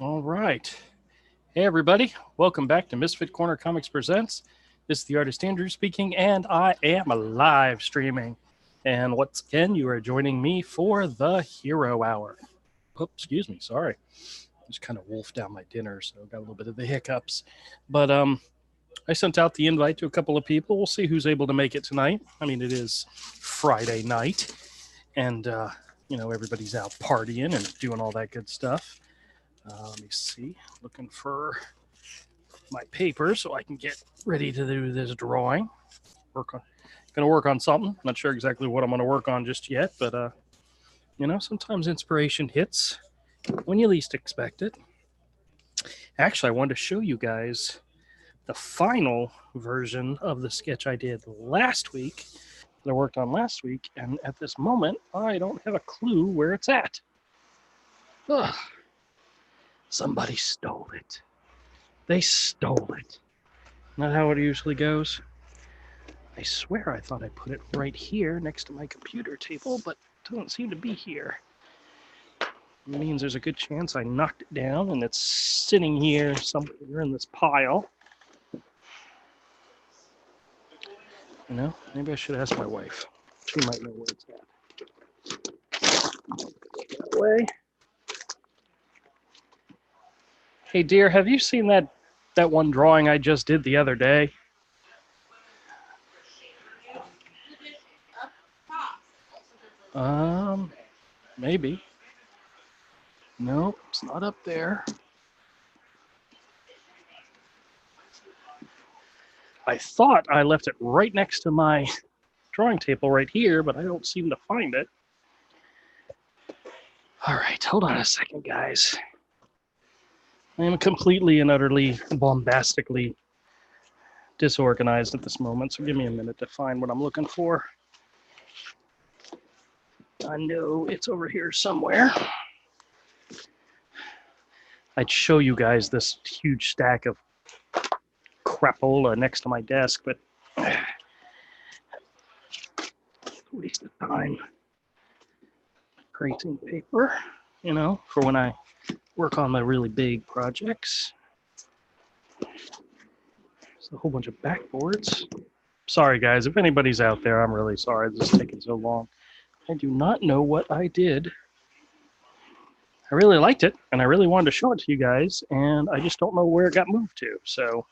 All right. Hey, everybody. Welcome back to Misfit Corner Comics Presents. This is the artist Andrew speaking, and I am live streaming. And once again, you are joining me for the Hero Hour. Oops, excuse me. Sorry. Just kind of wolfed down my dinner, so got a little bit of the hiccups. But I sent out the invite to a couple of people. We'll see who's able to make it tonight. I mean, it is Friday night, and everybody's out partying and doing all that good stuff. Let me see. Looking for my paper so I can get ready to do this drawing. Gonna work on something. Not sure exactly what I'm gonna work on just yet, but sometimes inspiration hits when you least expect it. Actually, I wanted to show you guys the final version of the sketch I did last week. That I worked on last week, and at this moment, I don't have a clue where it's at. Ugh. Somebody stole it. They stole it. Not how it usually goes. I swear I thought I put it right here next to my computer table, but it doesn't seem to be here. It means there's a good chance I knocked it down and it's sitting here somewhere in this pile. Maybe I should ask my wife. She might know where it's at. That way. Hey, dear, have you seen that one drawing I just did the other day? Maybe. Nope, it's not up there. I thought I left it right next to my drawing table right here, but I don't seem to find it. All right, hold on a second, guys. I am completely and utterly bombastically disorganized at this moment, so give me a minute to find what I'm looking for. I know it's over here somewhere. I'd show you guys this huge stack of crapola next to my desk, but waste of time creating paper, for when I work on my really big projects. There's a whole bunch of backboards. Sorry, guys, if anybody's out there, I'm really sorry this is taking so long. I do not know what I did. I really liked it, and I really wanted to show it to you guys, and I just don't know where it got moved to. So,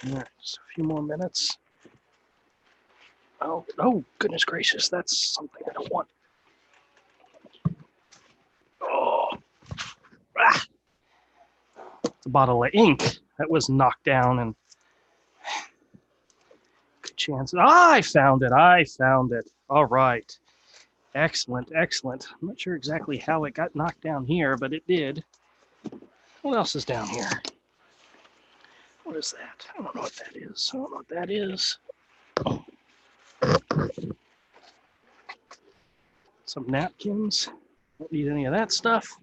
yeah, just a few more minutes. Oh, goodness gracious, that's something I don't want. Oh, it's a bottle of ink that was knocked down, and good chance. I found it. All right. Excellent. I'm not sure exactly how it got knocked down here, but it did. What else is down here? What is that? I don't know what that is. Oh. Some napkins. Don't need any of that stuff.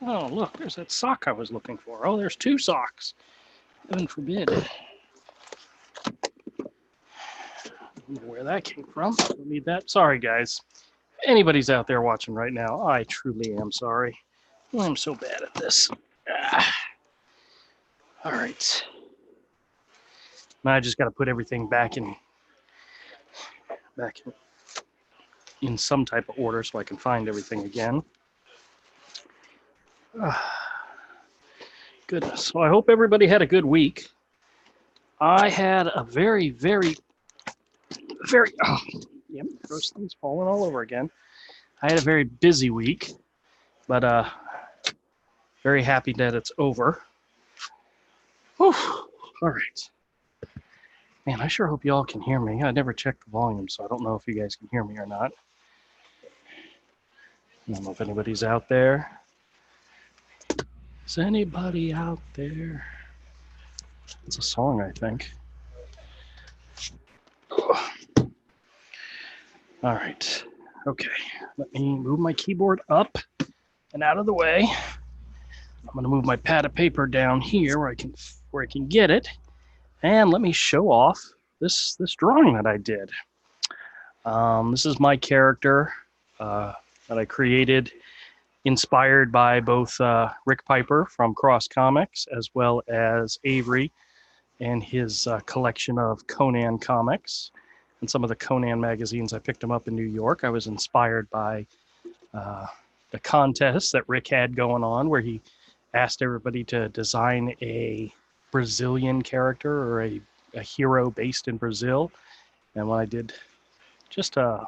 Oh, look, there's that sock I was looking for. Oh, there's two socks. Heaven forbid. I don't know where that came from. Don't need that. Sorry, guys. If anybody's out there watching right now, I truly am sorry. I'm so bad at this. All right. Now I just got to put everything back in some type of order so I can find everything again. Goodness. Well, I hope everybody had a good week. I had a very, yep, those things falling all over again. I had a very busy week, but very happy that it's over. Whew. All right. Man, I sure hope y'all can hear me. I never checked the volume, so I don't know if you guys can hear me or not. I don't know if anybody's out there. Is anybody out there? It's a song, I think. All right. Okay. Let me move my keyboard up and out of the way. I'm going to move my pad of paper down here where I can get it. And let me show off this drawing that I did. This is my character that I created, inspired by both Rick Piper from Cross Comics as well as Avery and his collection of Conan comics and some of the Conan magazines. I picked them up in New York. I was inspired by the contest that Rick had going on, where he asked everybody to design a Brazilian character or a hero based in Brazil. And when I did just a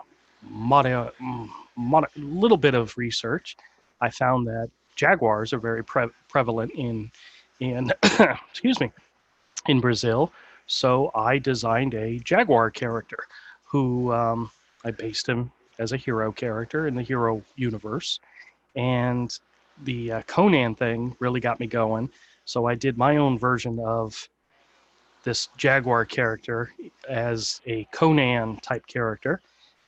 little bit of research, I found that jaguars are very prevalent in excuse me, in Brazil. So I designed a jaguar character who I based him as a hero character in the hero universe. And the Conan thing really got me going. So I did my own version of this jaguar character as a Conan type character,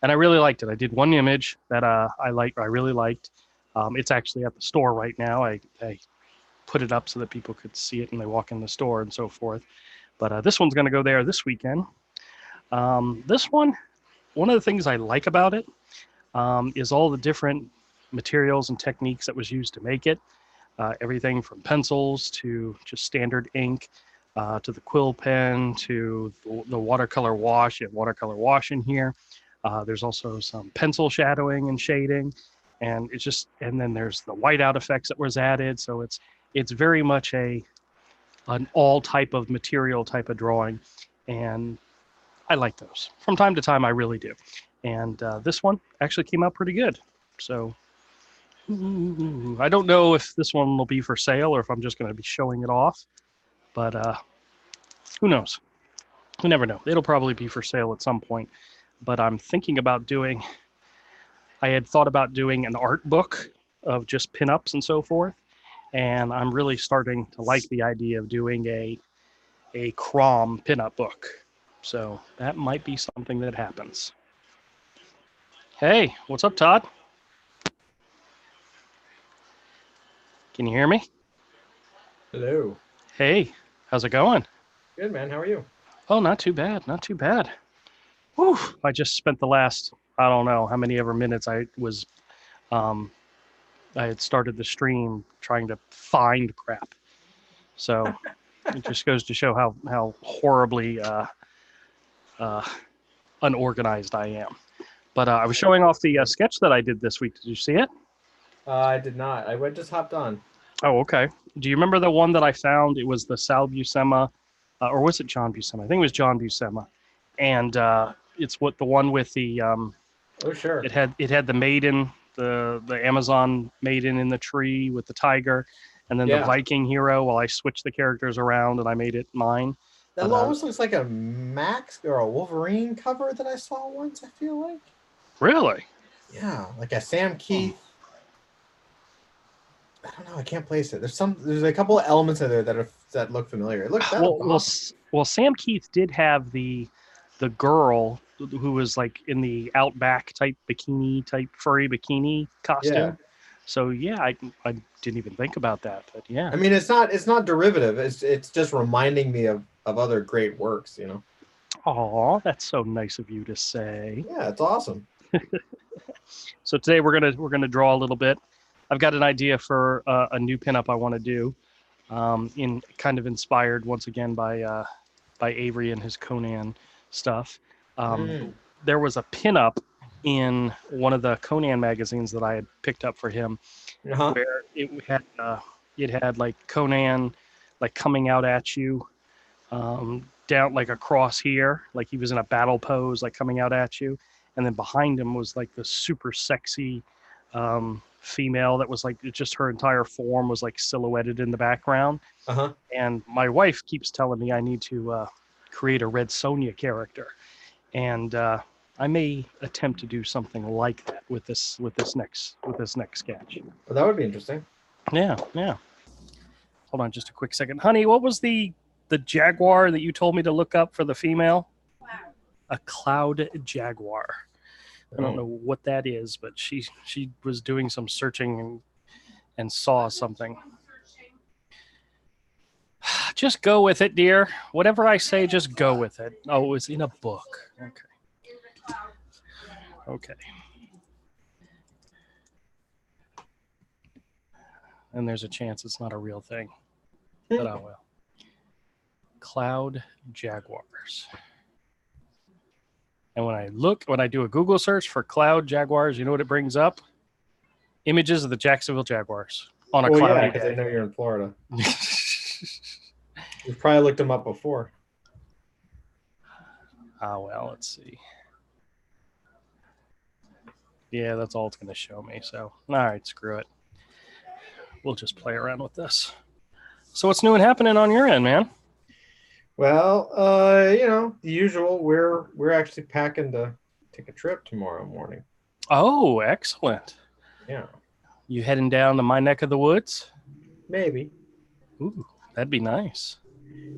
and I really liked it. I did one image that I really liked. It's actually at the store right now. I put it up so that people could see it when they walk in the store and so forth. But this one's going to go there this weekend. This one of the things I like about it is all the different materials and techniques that was used to make it. Everything from pencils to just standard ink, to the quill pen, to the watercolor wash. You have watercolor wash in here. There's also some pencil shadowing and shading, and then there's the whiteout effects that was added. So it's very much an all type of material type of drawing, and I like those. From time to time, I really do. And this one actually came out pretty good. So I don't know if this one will be for sale or if I'm just going to be showing it off, but who knows? You never know. It'll probably be for sale at some point, but I'm thinking about I had thought about doing an art book of just pinups and so forth, and I'm really starting to like the idea of doing a KROM pinup book. So that might be something that happens. Hey, what's up, Todd? Can you hear me? Hello. Hey, how's it going? Good, man. How are you? Oh, not too bad. Not too bad. Whew, I just spent the last, I don't know how many ever minutes I had started the stream trying to find crap. So it just goes to show how horribly unorganized I am. But I was showing off the sketch that I did this week. Did you see it? I did not. Just hopped on. Oh, okay. Do you remember the one that I found? It was the Sal Buscema, or was it John Buscema? I think it was John Buscema. And it's the one with the Oh, sure. It had the maiden, the Amazon maiden in the tree with the tiger, and then the Viking hero. Well, I switched the characters around and I made it mine. That almost looks like a Max or a Wolverine cover that I saw once, I feel like. Really? Yeah, like a Sam Keith. I don't know. I can't place it. There's a couple of elements of there that look familiar. It looks awesome. Well, Sam Keith did have the girl who was like in the Outback type bikini type furry bikini costume. Yeah. So yeah, I didn't even think about that. But yeah. I mean, it's not derivative. It's just reminding me of other great works, you know. Oh, that's so nice of you to say. Yeah, it's awesome. So today we're gonna draw a little bit. I've got an idea for a new pinup I want to do, in kind of inspired once again by Avery and his Conan stuff. There was a pinup in one of the Conan magazines that I had picked up for him, where it had like Conan like coming out at you, down like across here, like he was in a battle pose, like coming out at you, and then behind him was like the super sexy female that was like just her entire form was like silhouetted in the background. And my wife keeps telling me I need to create a Red Sonja character, and I may attempt to do something like that with this next sketch. Well, that would be interesting. Yeah. Hold on just a quick second, honey. What was the jaguar that you told me to look up for the female? Cloud. A cloud jaguar. I don't know what that is, but she was doing some searching and saw something. Just go with it, dear. Whatever I say, just go with it. Oh, it was in a book. Okay. and there's a chance it's not a real thing. But I will. Cloud Jaguars. And when I do a Google search for Cloud Jaguars, you know what it brings up? Images of the Jacksonville Jaguars on a cloudy day. Because I know you're in Florida. You've probably looked them up before. Well, let's see. Yeah, that's all it's going to show me. So, all right, screw it. We'll just play around with this. So what's new and happening on your end, man? Well, the usual. We're actually packing to take a trip tomorrow morning. Oh, excellent. Yeah. You heading down to my neck of the woods? Maybe. Ooh, that'd be nice.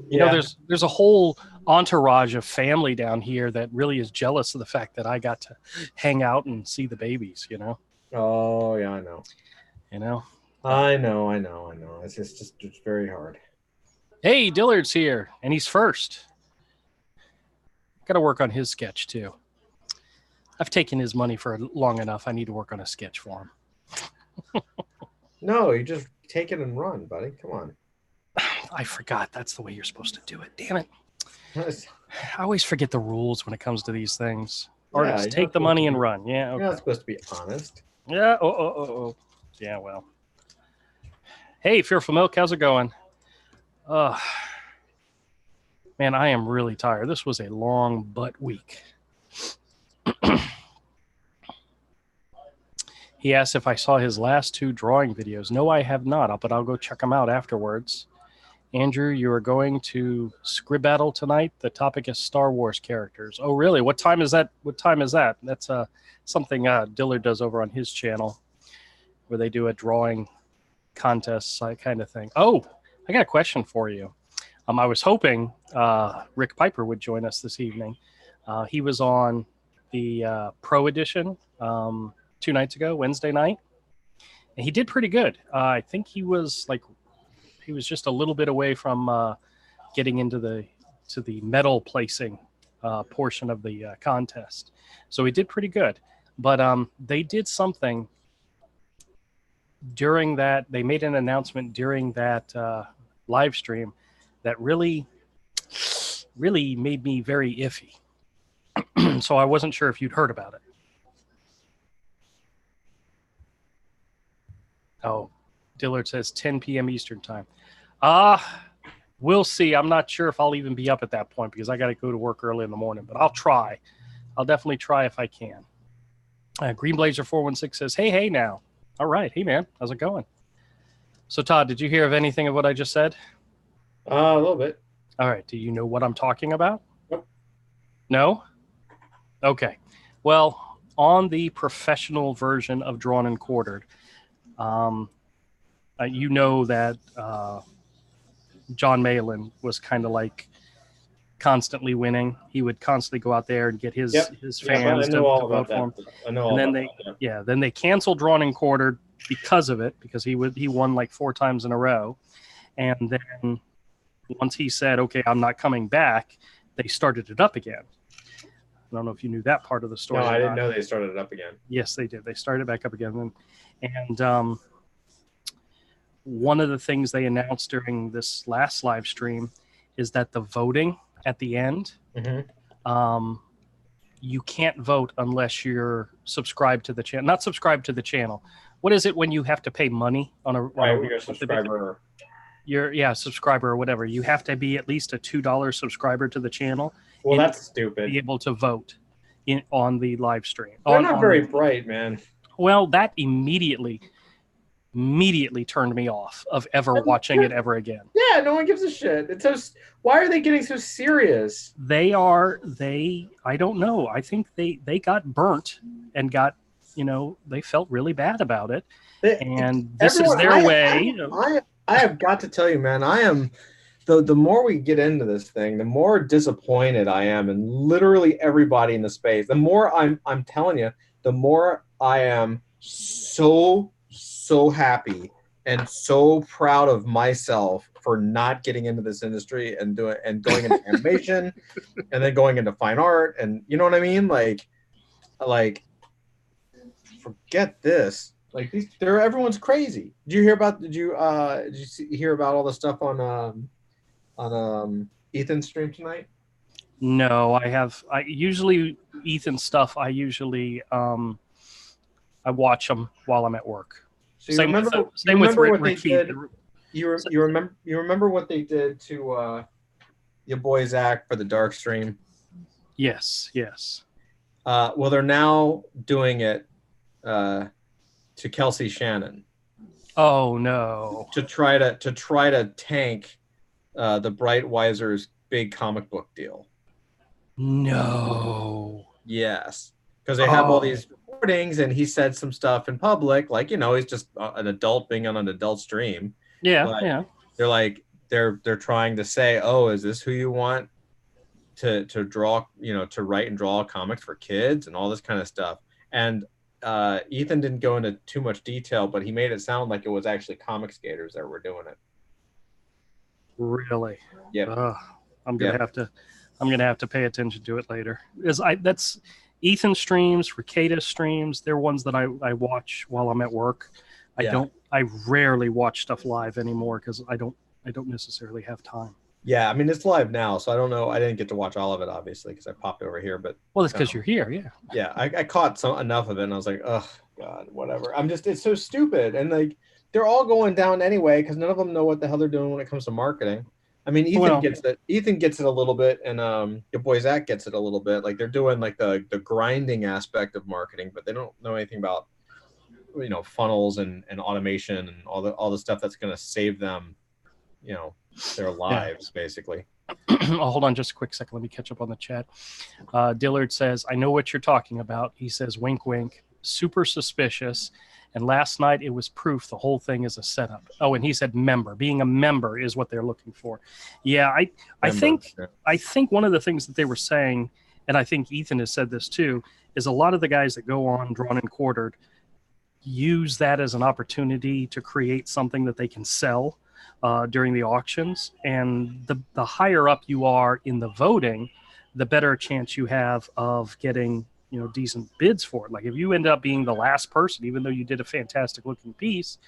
You know, there's a whole entourage of family down here that really is jealous of the fact that I got to hang out and see the babies, you know? Oh, yeah, I know. You know? I know. It's very hard. Hey, Dillard's here, and he's first. Got to work on his sketch, too. I've taken his money for long enough. I need to work on a sketch for him. No, you just take it and run, buddy. Come on. I forgot that's the way you're supposed to do it. Damn it. I always forget the rules when it comes to these things. Artists, take the money and run. Yeah, okay. You're not supposed to be honest. Yeah, oh. Yeah, well. Hey, Fearful Milk, how's it going? Man, I am really tired. This was a long butt week. He asked if I saw his last 2 drawing videos. No, I have not, but I'll go check them out afterwards. Andrew, you are going to Scribbattle tonight. The topic is Star Wars characters. Oh, really? What time is that? That's something Dillard does over on his channel, where they do a drawing contest kind of thing. Oh, I got a question for you. I was hoping Rick Piper would join us this evening. He was on the Pro Edition 2 nights ago, Wednesday night, and he did pretty good. I think he was just a little bit away from getting into the medal placing portion of the contest, so he did pretty good. But they did something during that. They made an announcement during that live stream that really made me very iffy. So I wasn't sure if you'd heard about it. Oh, Dillard says 10 p.m. Eastern time. We'll see. I'm not sure if I'll even be up at that point because I got to go to work early in the morning, but I'll try. I'll definitely try if I can. Green Blazer 416 says, hey now. All right. Hey, man. How's it going? So, Todd, did you hear of anything of what I just said? A little bit. All right. Do you know what I'm talking about? Nope. No? Okay. Well, on the professional version of Drawn and Quartered, you know that John Malin was kind of like constantly winning. He would constantly go out there and get his fans to vote for him. Then they canceled Drawn and Quartered because of it, because he won like 4 times in a row. And then once he said, okay, I'm not coming back, they started it up again. I don't know if you knew that part of the story. No, I didn't know they started it up again. Yes, they did. They started back up again. And one of the things they announced during this last live stream is that the voting at the end, you can't vote unless you're subscribed to the channel. Not subscribed to the channel. What is it when you have to pay money on a you're a subscriber? Subscriber or whatever. You have to be at least a $2 subscriber to the channel. Well, that's stupid. Be able to vote on the live stream. They're not very bright, man. Well, that immediately turned me off of ever watching it ever again. Yeah, no one gives a shit. It's so. Why are they getting so serious? I don't know. I think they got burnt and got, they felt really bad about it. This is their way. I have got to tell you, man, I am. The more we get into this thing, the more disappointed I am in literally everybody in the space. The more I'm telling you, the more I am so happy and so proud of myself for not getting into this industry and going into animation and then going into fine art, and you know what I mean? Like forget this. Like everyone's crazy. Did you hear about? Hear about all the stuff on Ethan's stream tonight? No, I usually Ethan's stuff. I watch them while I'm at work. So you Same with remember what they Ricky. did. You remember what they did to your boy Zach for the dark stream. Yes, yes. Well, they're now doing it to Kelsey Shannon. Oh no! To try to tank the Brightwiser's big comic book deal. No. Yes, because they have all these recordings, and he said some stuff in public, like he's just an adult being on an adult stream. Yeah, but yeah. They're like they're trying to say, oh, is this who you want to draw? To write and draw comics for kids and all this kind of stuff. And Ethan didn't go into too much detail, but he made it sound like it was actually comic skaters that were doing it. Really? Yeah. I'm gonna have to pay attention to it later. That's Ethan streams, Ricada's streams. They're ones that I watch while I'm at work. I rarely watch stuff live anymore because I don't necessarily have time. Yeah, I mean it's live now, so I don't know. I didn't get to watch all of it, obviously, because I popped over here. But that's because you're here. Yeah. Yeah, I caught enough of it, and I was like, oh God, whatever. It's so stupid, and like they're all going down anyway because none of them know what the hell they're doing when it comes to marketing. I mean, Ethan gets it. Ethan gets it a little bit, and your boy Zach gets it a little bit. Like they're doing like the grinding aspect of marketing, but they don't know anything about funnels and automation and all the stuff that's going to save them, their lives basically. Oh, hold on just a quick second. Let me catch up on the chat. Dillard says, I know what you're talking about. He says, wink, wink, super suspicious. And last night it was proof the whole thing is a setup. Oh, and he said member. Being a member is what they're looking for. Yeah, I think one of the things that they were saying, and I think Ethan has said this too, is a lot of the guys that go on Drawn and Quartered use that as an opportunity to create something that they can sell during the auctions. And the higher up you are in the voting, the better chance you have of getting decent bids for it. Like if you end up being the last person, even though you did a fantastic looking piece,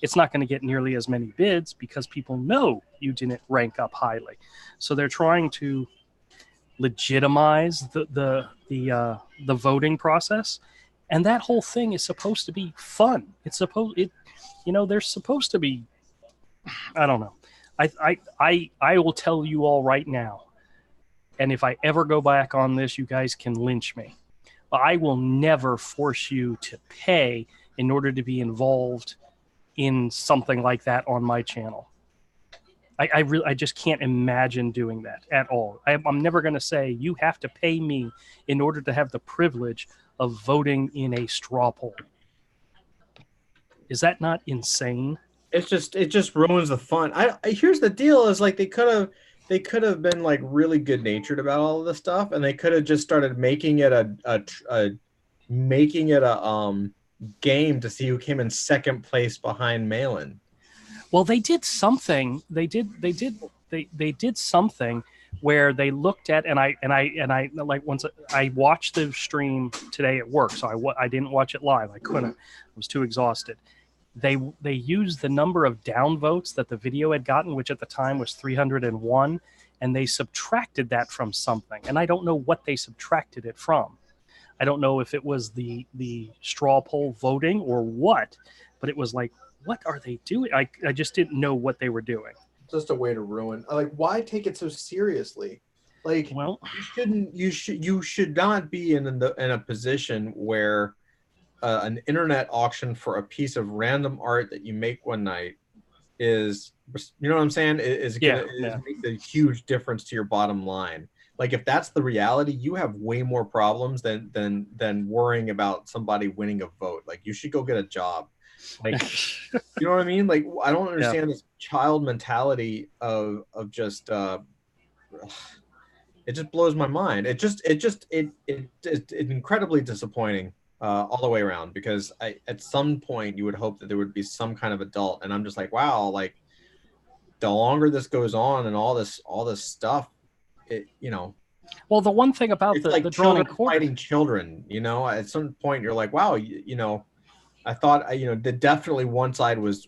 it's not going to get nearly as many bids because people know you didn't rank up highly. So they're trying to legitimize the voting process, and that whole thing is supposed to be fun. They're supposed to be. I don't know. I will tell you all right now, and if I ever go back on this, you guys can lynch me. But I will never force you to pay in order to be involved in something like that on my channel. I just can't imagine doing that at all. I'm never going to say you have to pay me in order to have the privilege of voting in a straw poll. Is that not insane? It just ruins the fun. Here's the deal: is like they could have been like really good natured about all of this stuff, and they could have just started making it a game to see who came in second place behind Malin. Well, they did something. They did something where they looked at, and I like once I watched the stream today at work, so I didn't watch it live. I couldn't. I was too exhausted. They used the number of downvotes that the video had gotten, which at the time was 301, and they subtracted that from something. And I don't know what they subtracted it from. I don't know if it was the straw poll voting or what, but it was like, what are they doing? I just didn't know what they were doing. Just a way to ruin. Like, why take it so seriously? Like, well, you should not be in a position where an internet auction for a piece of random art that you make one night is, you know what I'm saying, is going to make a huge difference to your bottom line. Like if that's the reality, you have way more problems than worrying about somebody winning a vote. Like you should go get a job. Like, you know what I mean? Like I don't understand this child mentality of just it just blows my mind. It's incredibly disappointing. All the way around, because at some point you would hope that there would be some kind of adult, and I'm just like, wow, like the longer this goes on and all this stuff, well, the one thing about the Drawn and Quartered fighting children, at some point you're like, wow, I thought, that definitely one side was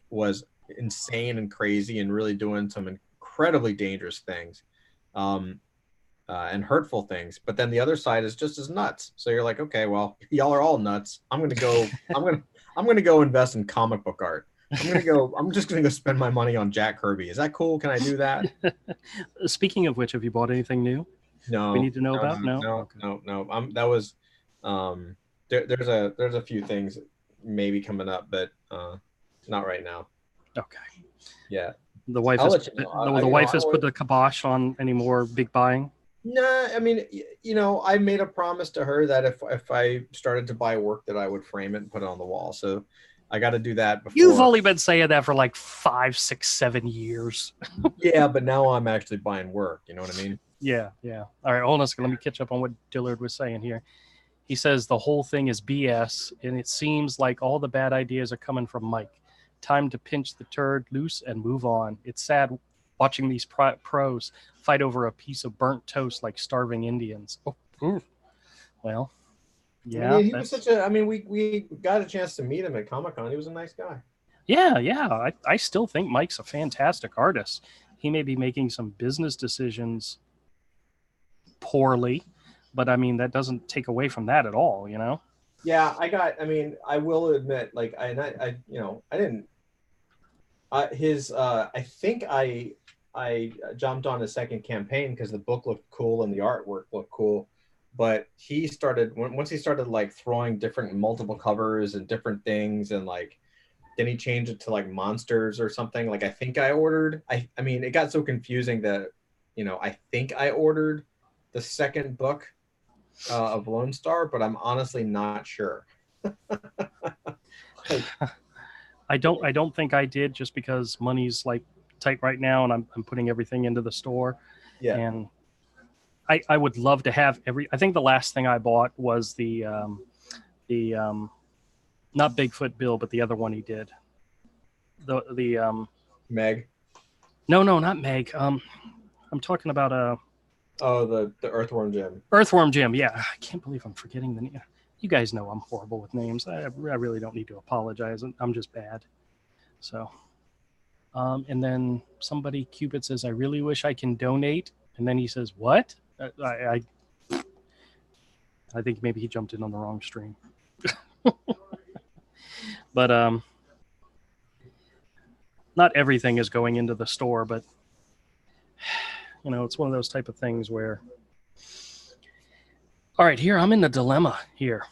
insane and crazy and really doing some incredibly dangerous things, and hurtful things. But then the other side is just as nuts. So you're like, okay, well, y'all are all nuts. I'm gonna go invest in comic book art. I'm just gonna go spend my money on Jack Kirby. Is that cool? Can I do that? Speaking of which, have you bought anything new we No, need to know no, about? no, No. no, Okay. no, no. That was there's a few things maybe coming up, but not right now. Okay. Yeah, The wife I'll has let you know. the wife has put the kibosh on any more big buying. Nah, I mean, I made a promise to her that if I started to buy work, that I would frame it and put it on the wall. So I got to do that You've before. only been saying that for like 5, 6, 7 years. Yeah, but now I'm actually buying work. You know what I mean? Yeah, yeah. All right, hold on a second. Let me catch up on what Dillard was saying here. He says the whole thing is BS, and it seems like all the bad ideas are coming from Mike. Time to pinch the turd loose and move on. It's sad watching these pros fight over a piece of burnt toast like starving Indians. Oh, ooh. Well, I yeah, mean, he was that's such a. I mean, we got a chance to meet him at Comic-Con. He was a nice guy. yeah, yeah. I still think Mike's a fantastic artist. He may be making some business decisions poorly, but I mean that doesn't take away from that at all, you know? Yeah, I mean, I will admit, like, I didn't. I think I jumped on his second campaign because the book looked cool and the artwork looked cool. But he started once he started like throwing different multiple covers and different things, and like then he changed it to like monsters or something. Like I think I ordered. I mean, it got so confusing that I think I ordered the second book of Lone Star, but I'm honestly not sure. Like, I don't think I did, just because money's like tight right now and I'm putting everything into the store. yeah, And I would love to have I think the last thing I bought was the not Bigfoot Bill, but the other one he did. The Meg. no, not Meg. I'm talking about Oh, the Earthworm Jim. Earthworm Jim. Yeah, I can't believe I'm forgetting the name. You guys know I'm horrible with names. I really don't need to apologize. I'm just bad. So, and then somebody, Cupid, says, I really wish I can donate. And then he says, what? I think maybe he jumped in on the wrong stream. But not everything is going into the store, but it's one of those type of things where, all right, here I'm in the dilemma here.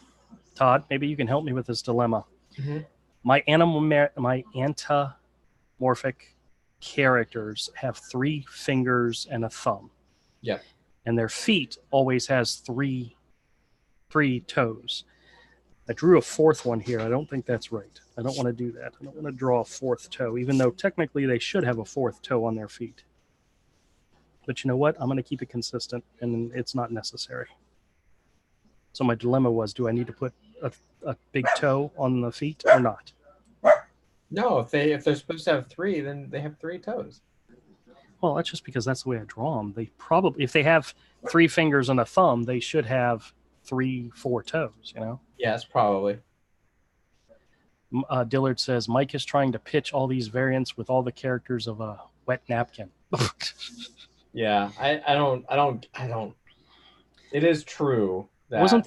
Todd, maybe you can help me with this dilemma. Mm-hmm. My anamorphic characters have 3 fingers and a thumb. Yeah. And their feet always has three toes. I drew a 4th one here. I don't think that's right. I don't want to do that. I don't want to draw a 4th toe, even though technically they should have a 4th toe on their feet. But you know what? I'm going to keep it consistent, and it's not necessary. So my dilemma was, do I need to put a big toe on the feet or not? No, if they're supposed to have 3, then they have 3 toes. Well, that's just because that's the way I draw them. They probably, if they have 3 fingers and a thumb, they should have 3, 4 toes, Yes, probably. Dillard says, Mike is trying to pitch all these variants with all the characters of a wet napkin. Yeah, I don't. It is true that wasn't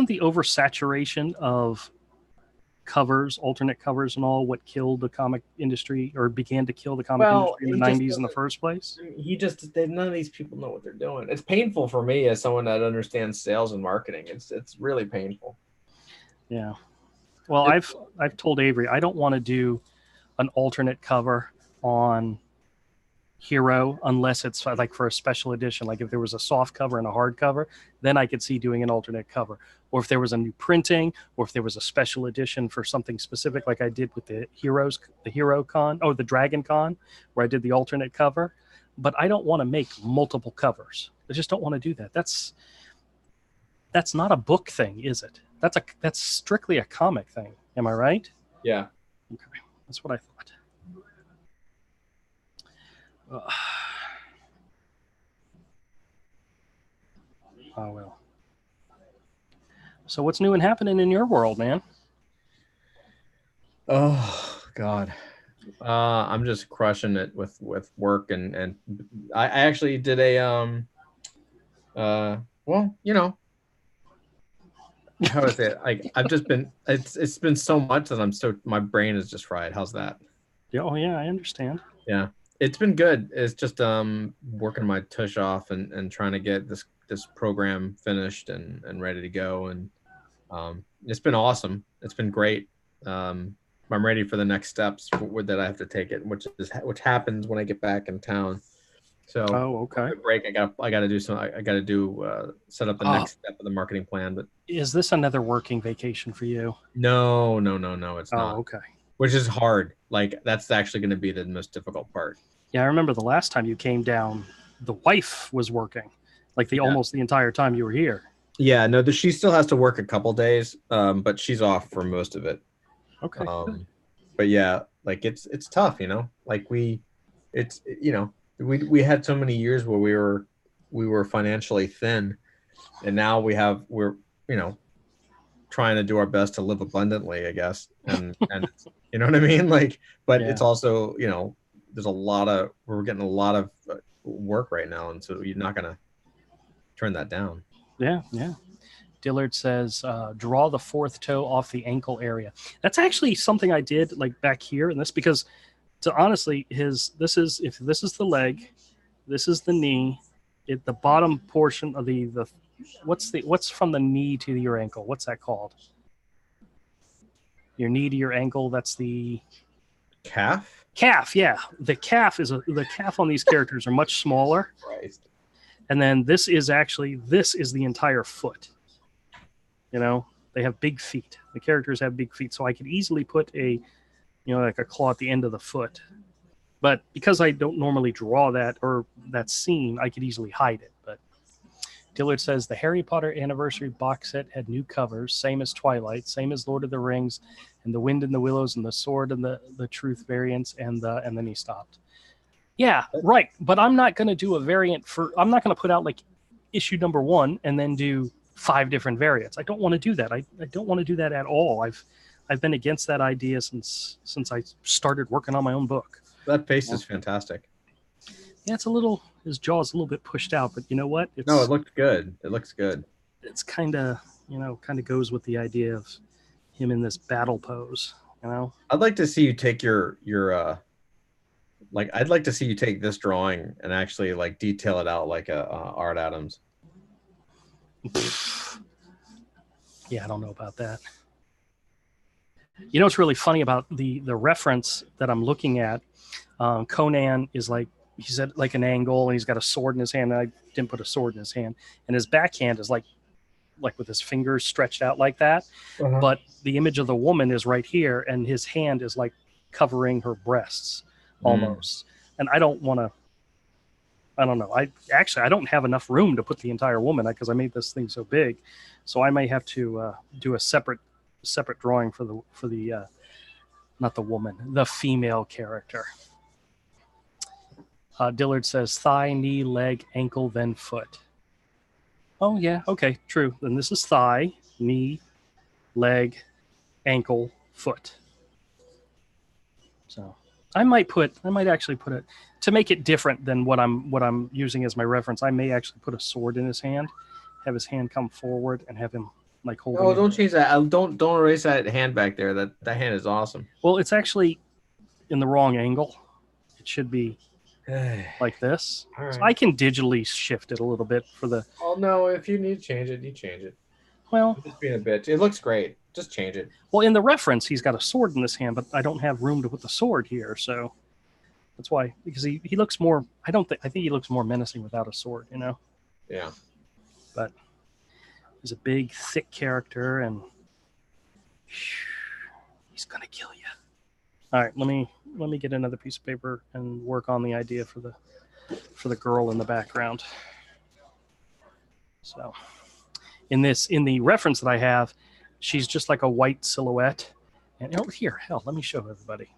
the oversaturation of covers, alternate covers and all, what killed the comic industry, or began to kill the comic industry in the 90s in the first place? None of these people know what they're doing. It's painful for me as someone that understands sales and marketing. It's really painful. Yeah. Well, I've told Avery I don't want to do an alternate cover on Hero unless it's like for a special edition. Like if there was a soft cover and a hard cover, then I could see doing an alternate cover. Or if there was a new printing, or if there was a special edition for something specific, like I did with the Hero Con, the Dragon Con, where I did the alternate cover. But I don't want to make multiple covers. I just don't want to do that. That's not a book thing, is it? That's strictly a comic thing. Am I right? Yeah. Okay. That's what I thought. Oh, well. So what's new and happening in your world, man? Oh God. I'm just crushing it with work and I actually did a well, you know, how do I say it? Like I've just been it's been so much that my brain is just fried. How's that? Yeah, oh yeah, I understand. Yeah. It's been good. It's just working my tush off and trying to get this program finished and ready to go, and it's been awesome. It's been great. I'm ready for the next steps that I have to take it, which happens when I get back in town. So Oh, okay. break. I got to do some. I got to do set up the Oh, next step of the marketing plan. But is this another working vacation for you? no, no, no, no, it's Oh, not. okay. Which is hard. Like that's actually going to be the most difficult part. Yeah, I remember the last time you came down, the wife was working, like Yeah. almost the entire time you were here. Yeah. No, she still has to work a couple days, but she's off for most of it. Okay, good. Um, but yeah, like it's tough, you know. Like it's you know, we had so many years where we were financially thin, and now we're you know trying to do our best to live abundantly, I guess. And it's, you know what I mean? Like, but Yeah, it's also, you know, we're getting a lot of work right now, and so you're not gonna turn that down. yeah, yeah. Dillard says, draw the fourth toe off the ankle area. That's actually something I did like back here in this because, to honestly, if this is the leg, this is the knee, the bottom portion of the what's from the knee to your ankle? What's that called? Your knee to your ankle. That's the Calf? calf. Yeah, the calf on these characters are much smaller, Christ. and then this is the entire foot. You know, they have big feet. The characters have big feet, so I could easily put like a claw at the end of the foot. But because I don't normally draw that or that scene, I could easily hide it. But Dillard says the Harry Potter anniversary box set had new covers, same as Twilight, same as Lord of the Rings, and the Wind and the Willows, and the Sword and the Truth variants, and then he stopped. Yeah, right. But I'm not going to do a variant for. I'm not going to put out like issue number 1 and then do 5 different variants. I don't want to do that. I don't want to do that at all. I've been against that idea since I started working on my own book. That face is fantastic. Yeah, his jaw's a little bit pushed out, but you know what? No, it looked good. It looks good. It's kind of goes with the idea of him in this battle pose. I'd like to see you take your like I'd like to see you take this drawing and actually like detail it out like a Art Adams. Yeah, I don't know about that. You know what's really funny about the reference that I'm looking at? Conan is like he's at like an angle and he's got a sword in his hand. And I didn't put a sword in his hand, and his backhand is like with his fingers stretched out like that. Uh-huh. But the image of the woman is right here, and his hand is like covering her breasts almost. And I don't want to. I don't know. I don't have enough room to put the entire woman because I made this thing so big, so I may have to do a separate drawing for the not the woman, the female character. Dillard says thigh, knee, leg, ankle, then foot. Oh yeah, okay, true. Then this is thigh, knee, leg, ankle, foot. So I might actually put it to make it different than what I'm using as my reference. I may actually put a sword in his hand, have his hand come forward, and have him like holding. Oh, don't change that. Don't erase that hand back there. That hand is awesome. Well, it's actually in the wrong angle. It should be like this. Right. So I can digitally shift it a little bit for the. Oh no, if you need to change it, you change it. Well, I'm just being a bitch. It looks great. Just change it. Well, in the reference, he's got a sword in his hand, but I don't have room to put the sword here, so that's why. Because he looks more. I think he looks more menacing without a sword. Yeah. But he's a big, thick character, and he's gonna kill you. All right, let me get another piece of paper and work on the idea for the girl in the background. So, in the reference that I have, she's just like a white silhouette. And over here, hell, let me show everybody.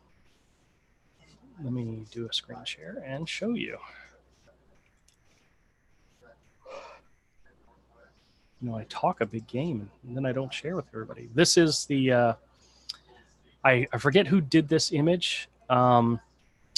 Let me do a screen share and show you. I talk a big game and then I don't share with everybody. This is the I forget who did this image.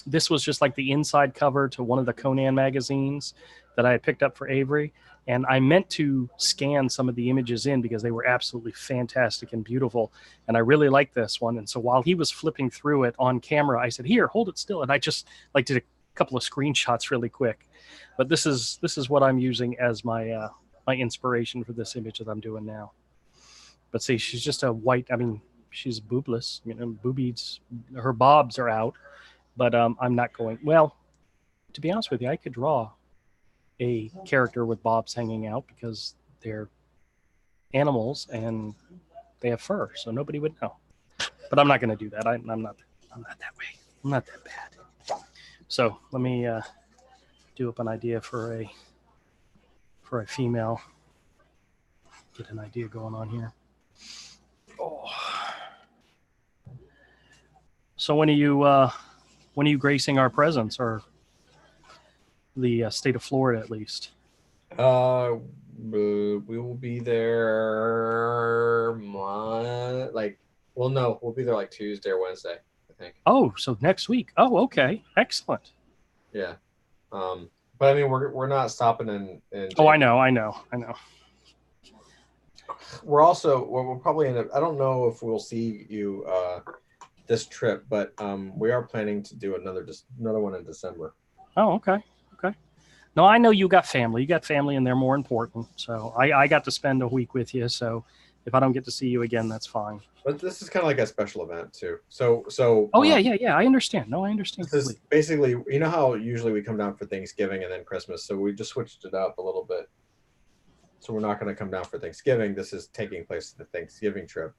This was just like the inside cover to one of the Conan magazines that I had picked up for Avery. And I meant to scan some of the images in because they were absolutely fantastic and beautiful. And I really liked this one. And so while he was flipping through it on camera, I said, here, hold it still. And I just like did a couple of screenshots really quick. But this is what I'm using as my my inspiration for this image that I'm doing now. But see, she's just a white, I mean, she's boobless, you know, boobies, her bobs are out. But I'm not going, well, to be honest with you, I could draw a character with bobs hanging out because they're animals and they have fur, so nobody would know. But I'm not going to do that. I'm not that way. I'm not that bad. So let me do up an idea for a female. Get an idea going on here. Oh. So when are you gracing our presence, or the state of Florida at least? We will be there we'll be there like Tuesday or Wednesday, I think. Oh, so next week. Oh, okay. Excellent. Yeah. But I mean, we're not stopping in Oh, I know. We'll probably end up, I don't know if we'll see you this trip, but we are planning to do another one in December. Oh, okay. No, I know you got family. And they're more important. So I got to spend a week with you. So if I don't get to see you again, that's fine. But this is kind of like a special event too. So. Oh, yeah. I understand. No, I understand. This is basically, you know how usually we come down for Thanksgiving and then Christmas. So we just switched it up a little bit. So we're not going to come down for Thanksgiving. This is taking place the Thanksgiving trip,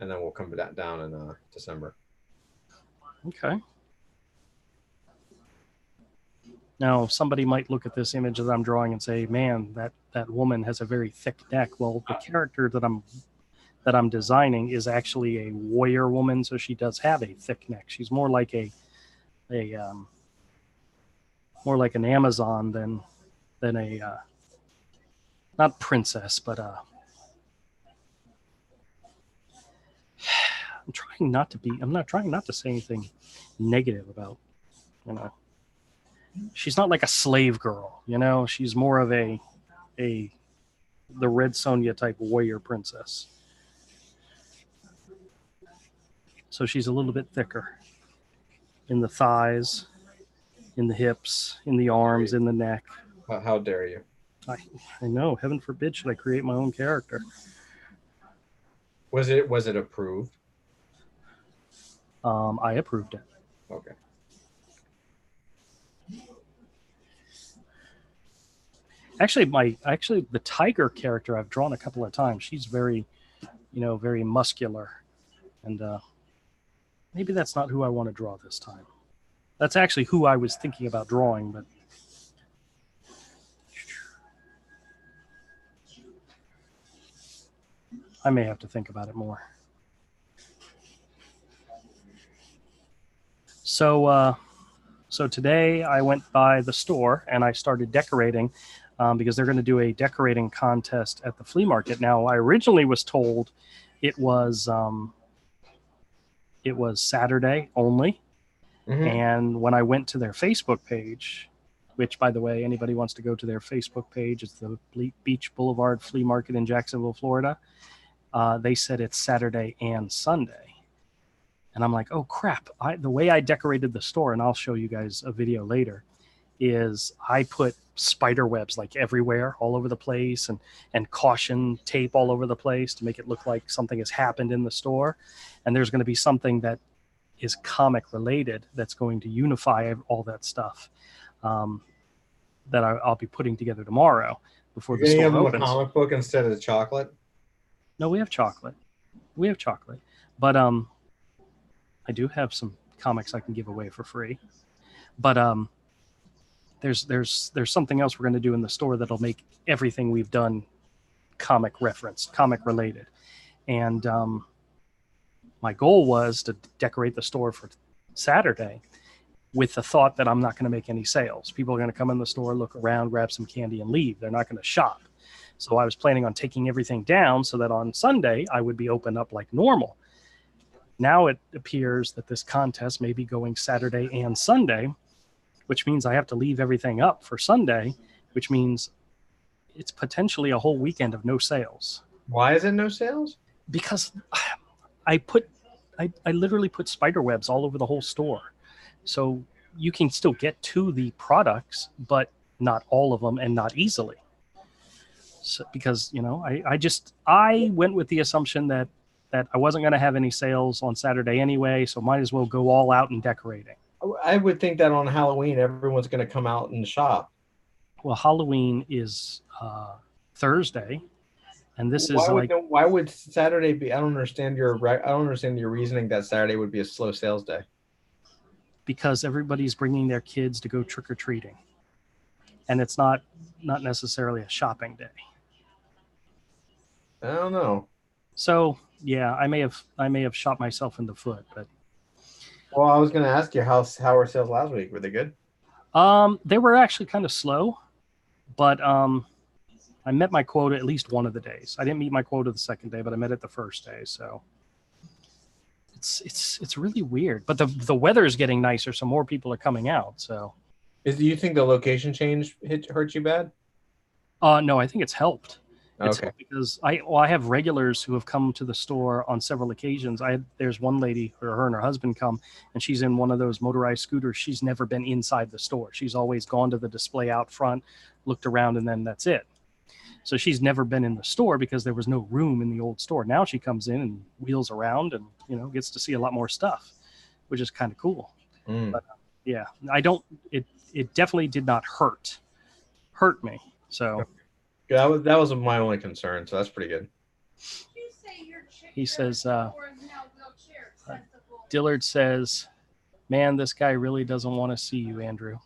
and then we'll come down in December. Okay. Now, somebody might look at this image that I'm drawing and say, man, that woman has a very thick neck. Well, the character that I'm designing is actually a warrior woman, so she does have a thick neck. She's more like more like an Amazon than a not princess, but I'm not trying not to say anything negative about, you know. She's not like a slave girl, you know. She's more of the Red Sonja type warrior princess. So she's a little bit thicker in the thighs, in the hips, in the arms, in the neck. How dare you? I know. Heaven forbid should I create my own character. Was it approved? I approved it. Okay. Actually, the tiger character I've drawn a couple of times. She's very, very muscular, and maybe that's not who I want to draw this time. That's actually who I was thinking about drawing, but I may have to think about it more. So today I went by the store and I started decorating because they're going to do a decorating contest at the flea market. Now, I originally was told it was Saturday only. Mm-hmm. And when I went to their Facebook page, which, by the way, anybody wants to go to their Facebook page, it's the Beach Boulevard Flea Market in Jacksonville, Florida. They said it's Saturday and Sunday. And I'm like, oh, crap. The way I decorated the store, and I'll show you guys a video later, is I put spider webs like everywhere, all over the place, and caution tape all over the place to make it look like something has happened in the store. And there's going to be something that is comic related that's going to unify all that stuff that I'll be putting together tomorrow before the store opens. A comic book instead of chocolate? No, we have chocolate. But I do have some comics I can give away for free. But there's something else we're going to do in the store that'll make everything we've done comic referenced, comic related. And my goal was to decorate the store for Saturday with the thought that I'm not going to make any sales. People are going to come in the store, look around, grab some candy, and leave. They're not going to shop. So I was planning on taking everything down so that on Sunday I would be open up like normal. Now it appears that this contest may be going Saturday and Sunday, which means I have to leave everything up for Sunday, which means it's potentially a whole weekend of no sales. Why is it no sales? Because I literally put spider webs all over the whole store. So you can still get to the products, but not all of them and not easily. So, because, you know, I went with the assumption that I wasn't going to have any sales on Saturday anyway, so might as well go all out in decorating. I would think that on Halloween, everyone's going to come out and shop. Well, Halloween is Thursday, and this is like, why would Saturday be? I don't understand your reasoning that Saturday would be a slow sales day. Because everybody's bringing their kids to go trick or treating, and it's not necessarily a shopping day. I don't know. So yeah, I may have shot myself in the foot, but. Well, I was going to ask you how were sales last week? Were they good? They were actually kind of slow, but I met my quota at least one of the days. I didn't meet my quota the second day, but I met it the first day. So it's really weird. But the weather is getting nicer, so more people are coming out. So, do you think the location change hurt you bad? No, I think it's helped. It's okay. Because I have regulars who have come to the store on several occasions. There's one lady, her and her husband come, and she's in one of those motorized scooters. She's never been inside the store. She's always gone to the display out front, looked around, and then that's it. So she's never been in the store because there was no room in the old store. Now she comes in and wheels around and, you know, gets to see a lot more stuff, which is kind of cool. But yeah, it definitely did not hurt me. So that was my only concern. So that's pretty good. He says, Dillard says, man, this guy really doesn't want to see you, Andrew.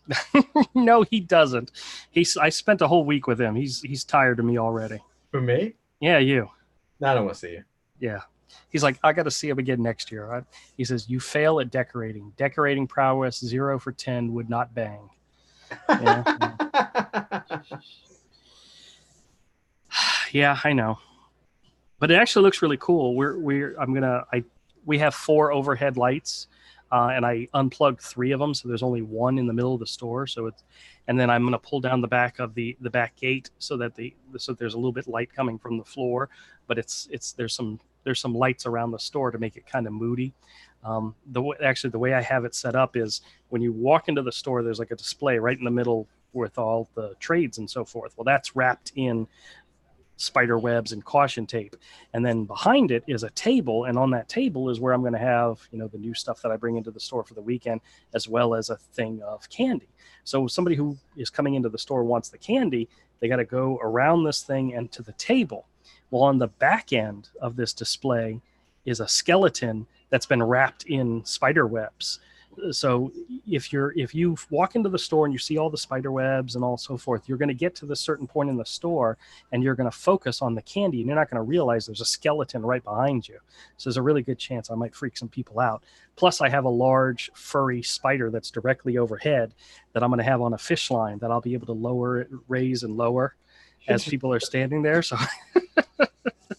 No, he doesn't. I spent a whole week with him. He's tired of me already. For me? Yeah, you. I don't want to see you. Yeah. He's like, I got to see him again next year. Right? He says, you fail at decorating. Decorating prowess, 0 for 10, would not bang. Yeah. Yeah, I know. But it actually looks really cool. We have 4 overhead lights. And I unplugged 3 of them, so there's only 1 in the middle of the store. And then I'm going to pull down the back of the back gate so that there's a little bit light coming from the floor, but there's some lights around the store to make it kind of moody. The way I have it set up is when you walk into the store, there's like a display right in the middle with all the trades and so forth. Well, that's wrapped in spider webs and caution tape, and then behind it is a table, and on that table is where I'm going to have, you know, the new stuff that I bring into the store for the weekend, as well as a thing of candy. So somebody who is coming into the store wants the candy, they got to go around this thing and to the table. Well, on the back end of this display is a skeleton that's been wrapped in spider webs. So if you walk into the store and you see all the spider webs and all so forth, you're going to get to this certain point in the store and you're going to focus on the candy, and you're not going to realize there's a skeleton right behind you. So there's a really good chance I might freak some people out. Plus, I have a large furry spider that's directly overhead that I'm going to have on a fish line that I'll be able to raise and lower as people are standing there. So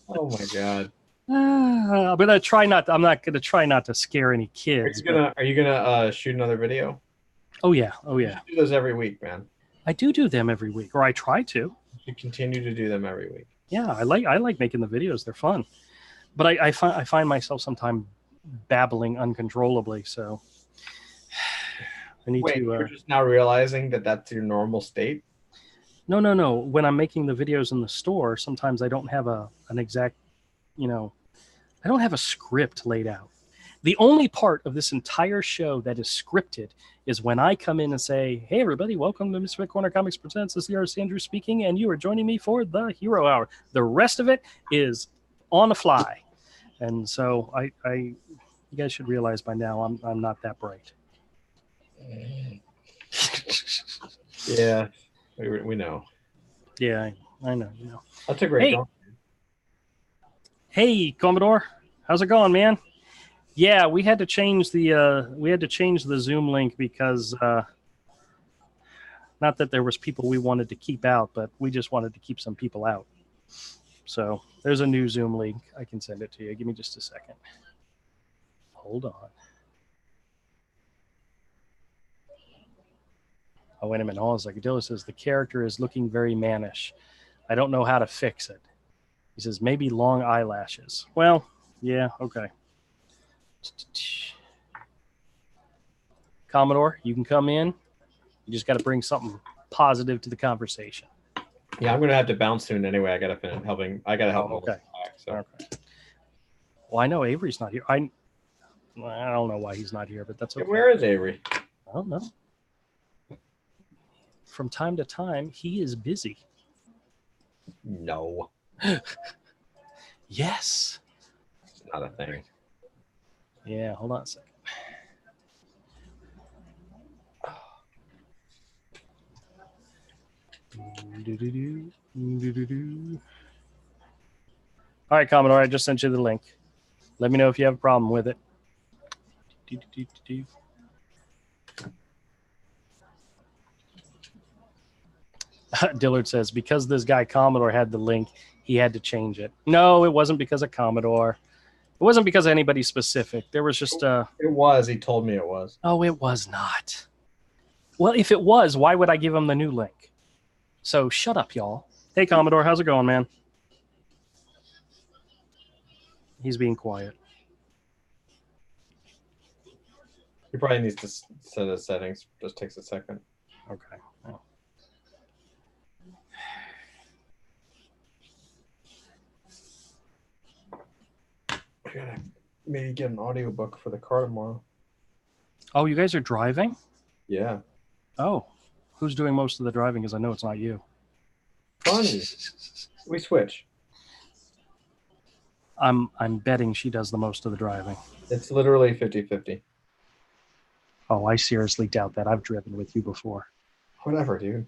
oh my God. I'm gonna try not. I'm not gonna try not to scare any kids. Are you gonna shoot another video? Oh yeah. You do those every week, man. I do them every week, or I try to. You continue to do them every week. Yeah, I like making the videos. They're fun, but I find myself sometimes babbling uncontrollably. So I need to. You're just now realizing that that's your normal state? No. When I'm making the videos in the store, sometimes I don't have an exact, you know, I don't have a script laid out. The only part of this entire show that is scripted is when I come in and say, hey, everybody, welcome to Misfit Corner Comics Presents. This is the artist Andrew speaking, and you are joining me for the Hero Hour. The rest of it is on the fly. And so you guys should realize by now I'm not that bright. Yeah, we know. Yeah, I know. You know. That's a great song. Hey, Commodore, how's it going, man? Yeah, we had to change the Zoom link because not that there was people we wanted to keep out, but we just wanted to keep some people out. So there's a new Zoom link. I can send it to you. Give me just a second. Hold on. Oh, wait a minute. Hold on a second. Dilla says the character is looking very mannish. I don't know how to fix it. He says maybe long eyelashes. Well, yeah, okay. Commodore, you can come in. You just got to bring something positive to the conversation. Yeah, I'm gonna have to bounce soon anyway. I gotta finish helping. I gotta help. Okay. Back, so. Okay. Well, I know Avery's not here. I don't know why he's not here, but that's okay. Where is Avery? I don't know. From time to time, he is busy. No. Yes. It's not a thing. Yeah, hold on a second. All right, Commodore, I just sent you the link. Let me know if you have a problem with it. Dillard says, because this guy Commodore had the link, he had to change it. No, it wasn't because of Commodore. It wasn't because of anybody specific. There was just It was. He told me it was. Oh, it was not. Well, if it was, why would I give him the new link? So shut up, y'all. Hey, Commodore, how's it going, man? He's being quiet. He probably needs to set his settings. Just takes a second. Okay. Oh. I gotta maybe get an audiobook for the car tomorrow. Oh, you guys are driving? Yeah. Oh, who's doing most of the driving? Because I know it's not you. Funny. We switch. I'm betting she does the most of the driving. It's literally 50-50. Oh, I seriously doubt that. I've driven with you before. Whatever, dude.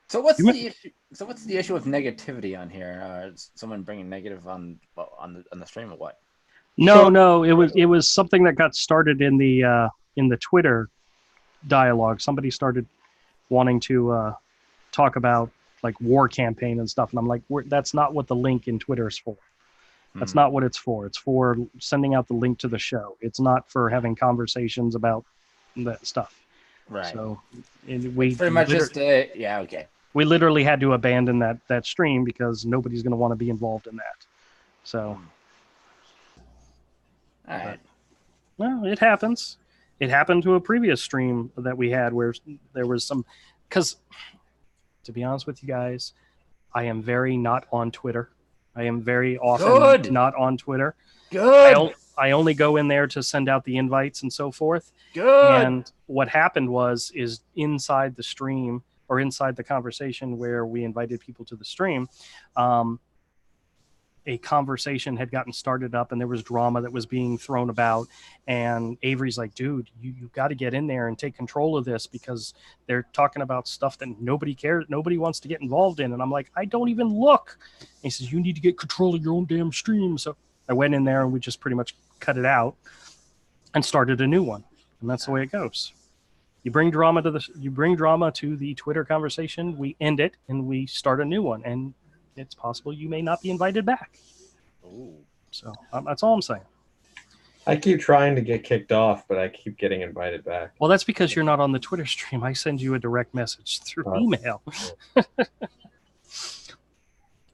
So what's the issue? So what's the issue with negativity on here? Is someone bringing negative on the stream or what? No. It was something that got started in the Twitter dialogue. Somebody started wanting to talk about like war campaign and stuff, and I'm like, that's not what the link in Twitter is for. That's not what it's for. It's for sending out the link to the show. It's not for having conversations about that stuff. Right. So we pretty much just yeah, okay. We literally had to abandon that stream because nobody's going to want to be involved in that. So, all right. Well, it happens. It happened to a previous stream that we had where there was some, because to be honest with you guys, I am very not on Twitter. I am very often not on Twitter. Good. I only go in there to send out the invites and so forth. Good. And what happened is inside the stream or inside the conversation where we invited people to the stream, a conversation had gotten started up and there was drama that was being thrown about. And Avery's like, dude, you got to get in there and take control of this because they're talking about stuff that nobody cares. Nobody wants to get involved in. And I'm like, I don't even look. And he says, you need to get control of your own damn stream. So I went in there and we just pretty much cut it out and started a new one. And that's the way it goes. You bring drama to the Twitter conversation, we end it and we start a new one. And it's possible you may not be invited back. Ooh. So that's all I'm saying. I keep trying to get kicked off, but I keep getting invited back. Well, that's because you're not on the Twitter stream. I send you a direct message through email.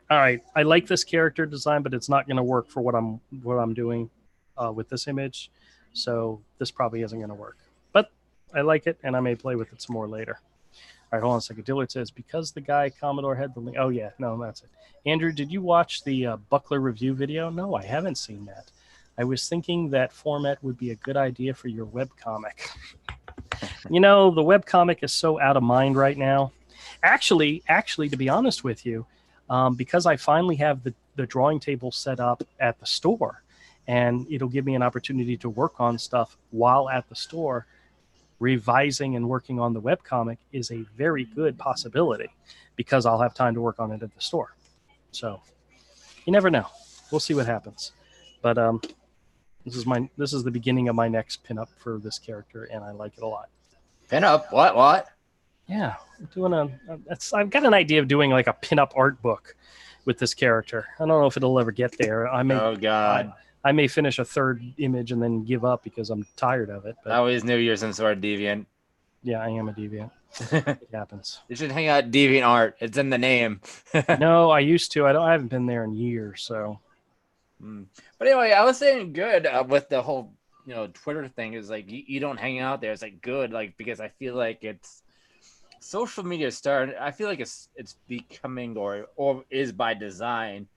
All right. I like this character design, but it's not going to work for what I'm doing with this image. So this probably isn't going to work. But I like it, and I may play with it some more later. All right, hold on a second. Dillard says, because the guy Commodore had the link. Oh, yeah. No, that's it. Andrew, did you watch the Buckler review video? No, I haven't seen that. I was thinking that format would be a good idea for your webcomic. You know, the webcomic is so out of mind right now. Actually, to be honest with you, because I finally have the drawing table set up at the store, and it'll give me an opportunity to work on stuff while at the store, revising and working on the webcomic is a very good possibility because I'll have time to work on it at the store. So you never know. We'll see what happens. But this is the beginning of my next pinup for this character, and I like it a lot. Pinup? What? Yeah, I'm doing I've got an idea of doing like a pinup art book with this character. I don't know if it'll ever get there. Oh God. I may finish a third image and then give up because I'm tired of it. But I always knew you were some sort of deviant. yeah, I am a deviant. It happens. You should hang out Deviant Art. It's in the name. No, I used to. I haven't been there in years. So. But anyway, I was saying good with the whole Twitter thing is like you don't hang out there. It's like good, like because I feel like it's social media starting. I feel like it's becoming or is by design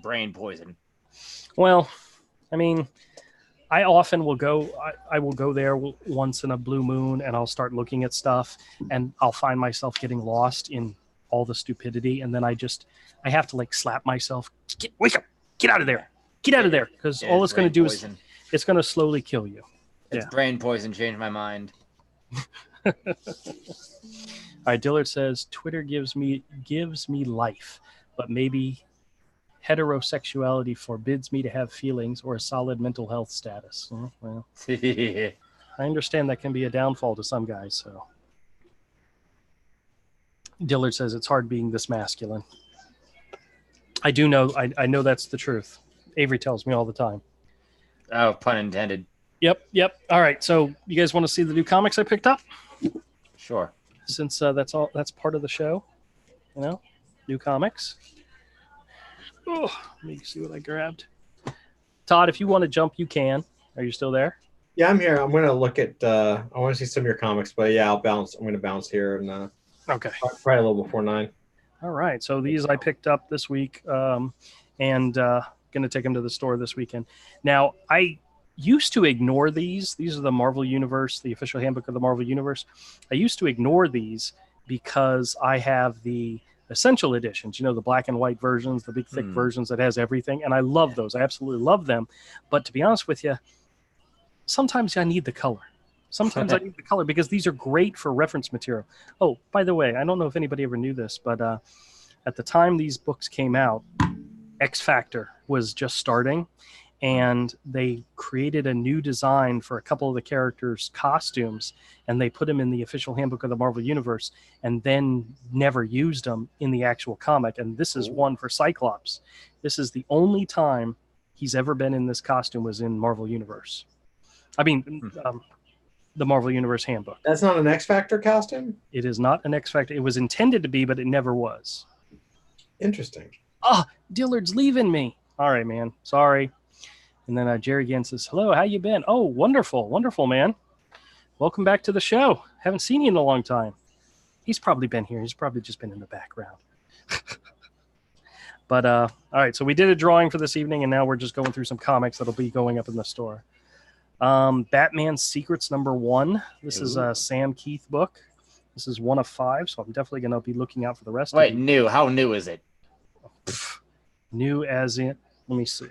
brain poison. Well, I mean, I often will go. I will go there once in a blue moon, and I'll start looking at stuff, and I'll find myself getting lost in all the stupidity, and then I have to like slap myself. Wake up! Get out of there! Get out of there! Because all it's going to do is it's going to slowly kill you. It's brain poison. Changed my mind. All right, Dillard says Twitter gives me life, but maybe heterosexuality forbids me to have feelings or a solid mental health status. Well, I understand that can be a downfall to some guys. So Dillard says it's hard being this masculine. I do know. I know that's the truth. Avery tells me all the time. Oh, pun intended. Yep. All right. So you guys want to see the new comics I picked up? Sure. Since that's part of the show, new comics. Oh, let me see what I grabbed. Todd, if you want to jump, you can. Are you still there? Yeah, I'm here. I'm going to look at. I want to see some of your comics, but yeah, I'll bounce. I'm going to bounce here and. Okay. Probably a little before 9. All right. So these I picked up this week, and going to take them to the store this weekend. Now I used to ignore these. These are the Marvel Universe, the official handbook of the Marvel Universe. I used to ignore these because I have the essential editions, the black and white versions, the big thick versions that has everything. And I love those. I absolutely love them. But to be honest with you, sometimes I need the color. Sometimes I need the color because these are great for reference material. Oh, by the way, I don't know if anybody ever knew this, but at the time these books came out, X Factor was just starting, and they created a new design for a couple of the characters' costumes, and they put them in the official handbook of the Marvel Universe, and then never used them in the actual comic. And this is one for Cyclops. This is the only time he's ever been in this costume was in Marvel Universe. I mean, the Marvel Universe handbook. That's not an X Factor costume? It is not an X Factor. It was intended to be, but it never was. Interesting. Dillard's leaving me. All right, man. Sorry. And then Jerry again says, hello, how you been? Oh, wonderful. Wonderful, man. Welcome back to the show. Haven't seen you in a long time. He's probably been here. He's probably just been in the background. But, all right. So we did a drawing for this evening, and now we're just going through some comics that'll be going up in the store. Batman Secrets #1. This is a Sam Keith book. This is 1 of 5, so I'm definitely going to be looking out for the rest of it. Wait, new. How new is it? New as in, let me see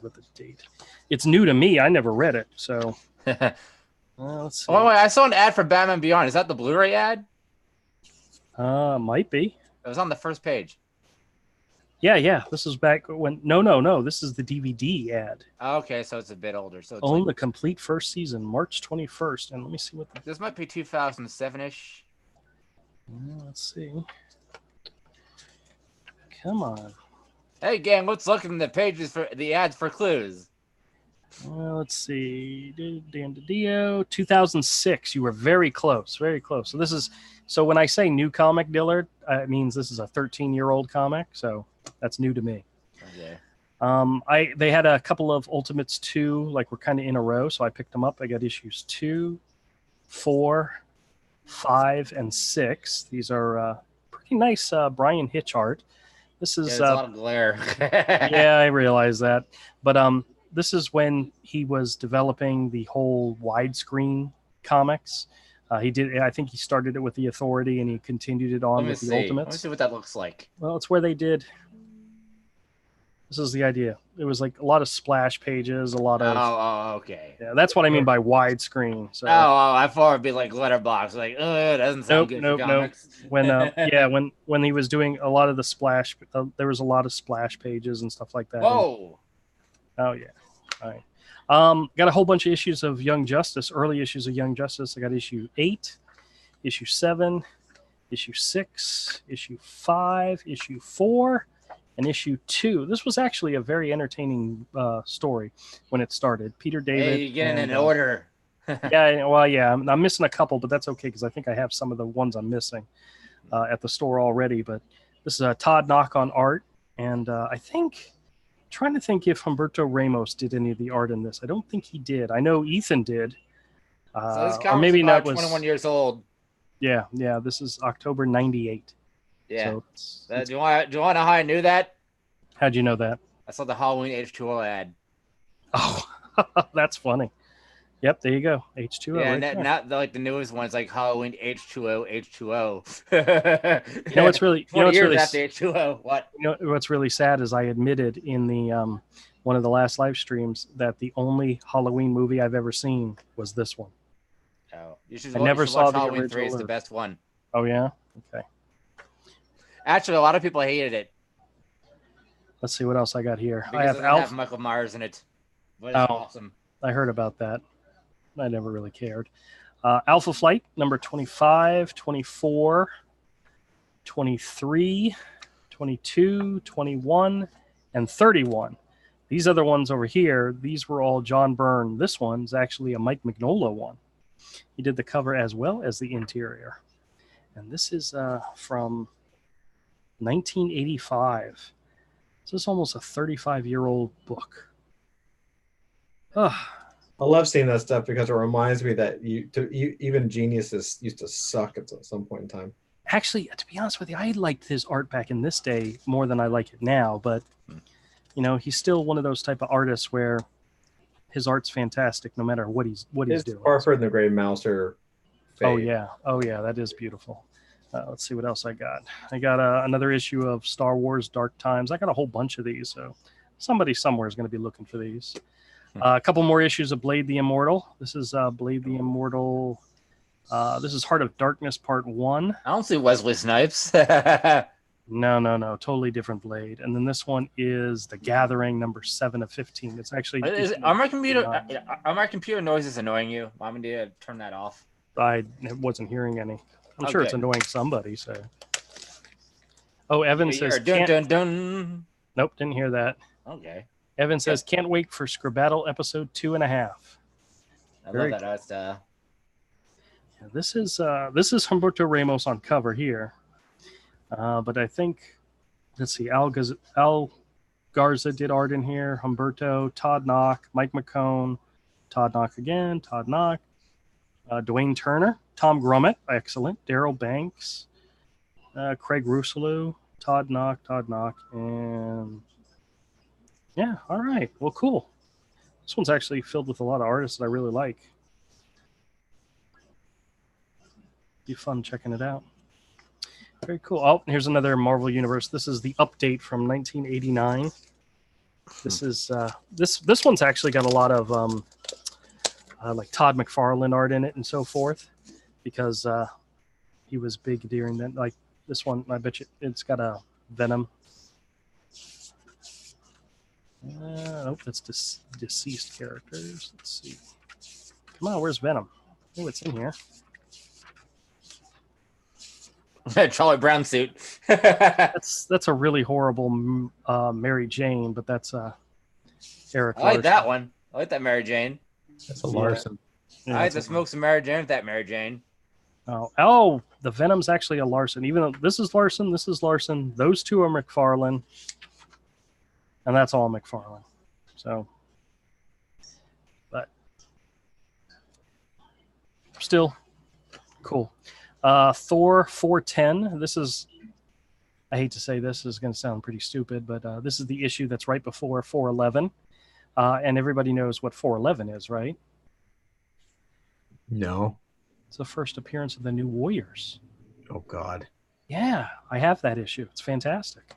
what the date. It's new to me. I never read it, so let's see. Oh wait, I saw an ad for Batman Beyond. Is that the Blu-ray ad? Might be. It was on the first page. Yeah. This is back when. No. This is the DVD ad. Okay, so it's a bit older. So it's Own the complete first season, March 21st. And let me see what. This might be 2007-ish. Let's see. Come on. Hey, gang, let's look in the pages for the ads for clues. Well, let's see. Dan DiDio, 2006. You were very close, very close. So when I say new comic, Dillard, it means this is a 13-year-old comic. So that's new to me. Okay. They had a couple of Ultimates 2, like we're kind of in a row. So I picked them up. I got issues 2, 4, 5, and 6. These are pretty nice Brian Hitch art. This is a lot of glare. Yeah, I realize that. But this is when he was developing the whole widescreen comics. I think he started it with the Authority and he continued it on with the Ultimates. Let me see what that looks like. Well, it's where they did. This is the idea. It was like a lot of splash pages, a lot of. Oh, okay. Yeah, that's what I mean by widescreen. So. I thought it'd be like letterbox. Like, it doesn't sound good for comics. When he was doing a lot of the splash, there was a lot of splash pages and stuff like that. Whoa. Oh yeah. All right. Got a whole bunch of issues of Young Justice, early issues of Young Justice. I got issue 8, issue 7, issue 6, issue 5, issue 4. and issue 2. This was actually a very entertaining story when it started. Peter David. Hey, you get in order. Yeah, well, yeah, I'm missing a couple, but that's okay because I think I have some of the ones I'm missing at the store already. But this is a Todd Knock on art, and trying to think if Humberto Ramos did any of the art in this. I don't think he did. I know Ethan did. So this or comic's maybe about that was 21 years old. Yeah. This is October '98. Yeah. So Do you want to know how I knew that? How'd you know that? I saw the Halloween H2O ad. Oh, that's funny. Yep, there you go. H2O. Yeah, right not like the newest ones, like Halloween H2O, H2O. You know what's really, you know what's really after H2O. What? You know what's really sad is I admitted in the one of the last live streams that the only Halloween movie I've ever seen was this one. Oh, you should. I never saw watch the Halloween original 3. It's the or- best one. Oh yeah. Okay. Actually, a lot of people hated it Let's see what else I got here. because I it have doesn't Alf. have Michael Myers in it. But it's Oh. awesome. I heard about that. I never really cared. Alpha Flight number 25, 24, 23, 22, 21, and 31. These other ones over here, these were all John Byrne. This one's actually a Mike Mignola one. He did the cover as well as the interior. And this is from 1985. This is almost a 35-year-old book. I love seeing that stuff because it reminds me that even geniuses used to suck at some point in time. Actually, to be honest with you, I liked his art back in this day more than I like it now. But, you know, he's still one of those type of artists where his art's fantastic no matter what he's doing. Harford and the Gray Mouser. Oh, yeah. That is beautiful. Let's see what else I got. I got another issue of Star Wars Dark Times. I got a whole bunch of these, so somebody somewhere is going to be looking for these. A couple more issues of Blade the Immortal. This is Blade the Immortal. This is Heart of Darkness Part 1. I don't see Wesley Snipes. No. Totally different Blade. And then this one is The Gathering, number 7 of 15. It's actually... Are my computer noises annoying you? Mom and Dad, turn that off. I wasn't hearing any. I'm sure it's annoying somebody, so... Oh, Evan says... Dun. Nope, didn't hear that. Okay. Evan says, can't wait for Scribbattle episode 2.5. I love that art style. Yeah, this is Humberto Ramos on cover here. But I think, let's see, Al Garza did art in here. Humberto, Todd Knock, Mike McCone, Todd Knock again, Todd Knock, Dwayne Turner, Tom Grummett, excellent, Daryl Banks, Craig Russelou, Todd Knock, and yeah, all right. Well, cool. This one's actually filled with a lot of artists that I really like. Be fun checking it out. Very cool. Oh, here's another Marvel Universe. This is the update from 1989. This is this one's actually got a lot of like Todd McFarlane art in it and so forth, because he was big during that. Like this one, I bet you it's got a Venom. Nope, that's deceased characters. Let's see. Come on, where's Venom? Oh, it's in here. Charlie Brown suit. That's a really horrible Mary Jane, but that's Eric. I like that one. I like that Mary Jane. That's a Larson. I like to smoke some Mary Jane with that Mary Jane. Oh, the Venom's actually a Larson. Even though this is Larson, those two are McFarlane. And that's all McFarlane. So, but still cool. Thor 410. This is, I hate to say this is going to sound pretty stupid, but this is the issue that's right before 411. And everybody knows what 411 is, right? No. It's the first appearance of the New Warriors. Oh, God. Yeah, I have that issue. It's fantastic.